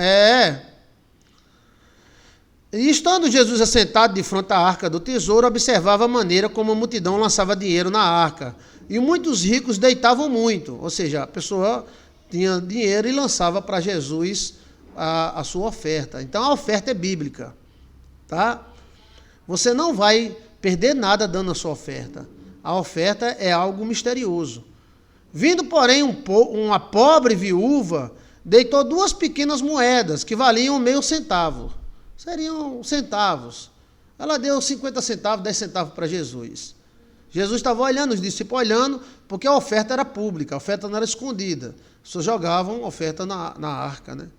E estando Jesus assentado de frente à arca do tesouro, observava a maneira como a multidão lançava dinheiro na arca. E muitos ricos deitavam muito. Ou seja, a pessoa tinha dinheiro e lançava para Jesus a sua oferta. Então a oferta é bíblica. Tá? Você não vai perder nada dando a sua oferta. A oferta é algo misterioso. Vindo, porém, uma pobre viúva, deitou 2 pequenas moedas que valiam meio centavo. Seriam centavos. Ela deu 50 centavos, 10 centavos para Jesus. Jesus estava olhando, os discípulos olhando, porque a oferta era pública, a oferta não era escondida. As pessoas jogavam oferta na arca, né?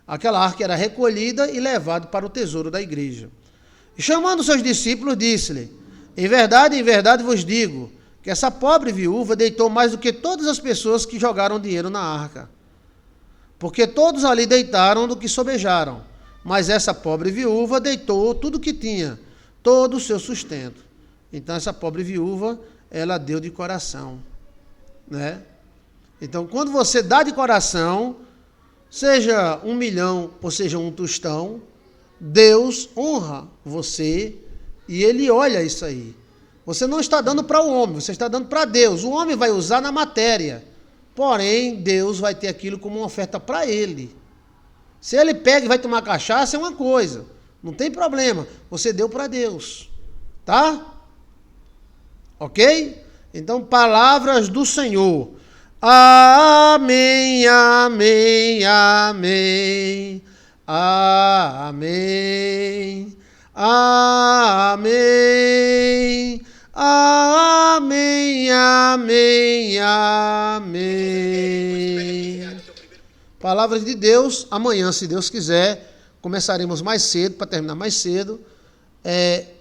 Aquela arca era recolhida e levada para o tesouro da igreja. E chamando seus discípulos, disse-lhe: em verdade vos digo, que essa pobre viúva deitou mais do que todas as pessoas que jogaram dinheiro na arca. Porque todos ali deitaram do que sobejaram, mas essa pobre viúva deitou tudo o que tinha, todo o seu sustento. Então essa pobre viúva, ela deu de coração, né? Então quando você dá de coração, seja 1 milhão ou seja um tostão, Deus honra você e Ele olha isso aí. Você não está dando para o homem, você está dando para Deus. O homem vai usar na matéria, porém Deus vai ter aquilo como uma oferta para Ele. Se Ele pega e vai tomar cachaça é uma coisa, não tem problema, você deu para Deus, tá? Ok? Então, palavras do Senhor. Amém, amém, amém. Amém. Amém. Amém, amém, amém. Palavras de Deus. Amanhã, se Deus quiser, começaremos mais cedo, para terminar mais cedo.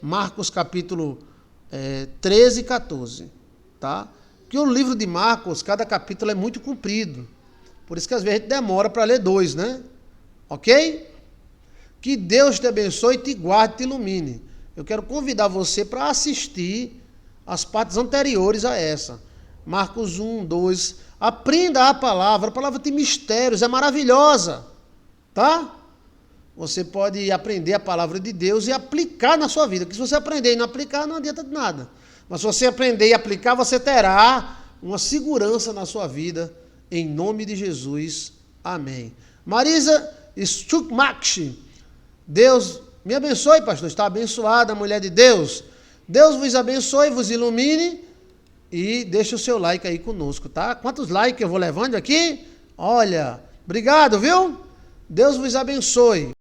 Marcos capítulo 13 e 14. Tá? Porque o livro de Marcos, cada capítulo é muito comprido. Por isso que às vezes a gente demora para ler 2, né? Ok? Que Deus te abençoe, te guarde, te ilumine. Eu quero convidar você para assistir as partes anteriores a essa. Marcos 1, 2. Aprenda a palavra tem mistérios, é maravilhosa. Tá? Você pode aprender a palavra de Deus e aplicar na sua vida. Porque se você aprender e não aplicar, não adianta de nada. Mas se você aprender e aplicar, você terá uma segurança na sua vida. Em nome de Jesus. Amém. Marisa Stukmakshi. Deus me abençoe, pastor. Está abençoada, mulher de Deus. Deus vos abençoe, vos ilumine. E deixa o seu like aí conosco, tá? Quantos likes eu vou levando aqui? Olha, obrigado, viu? Deus vos abençoe.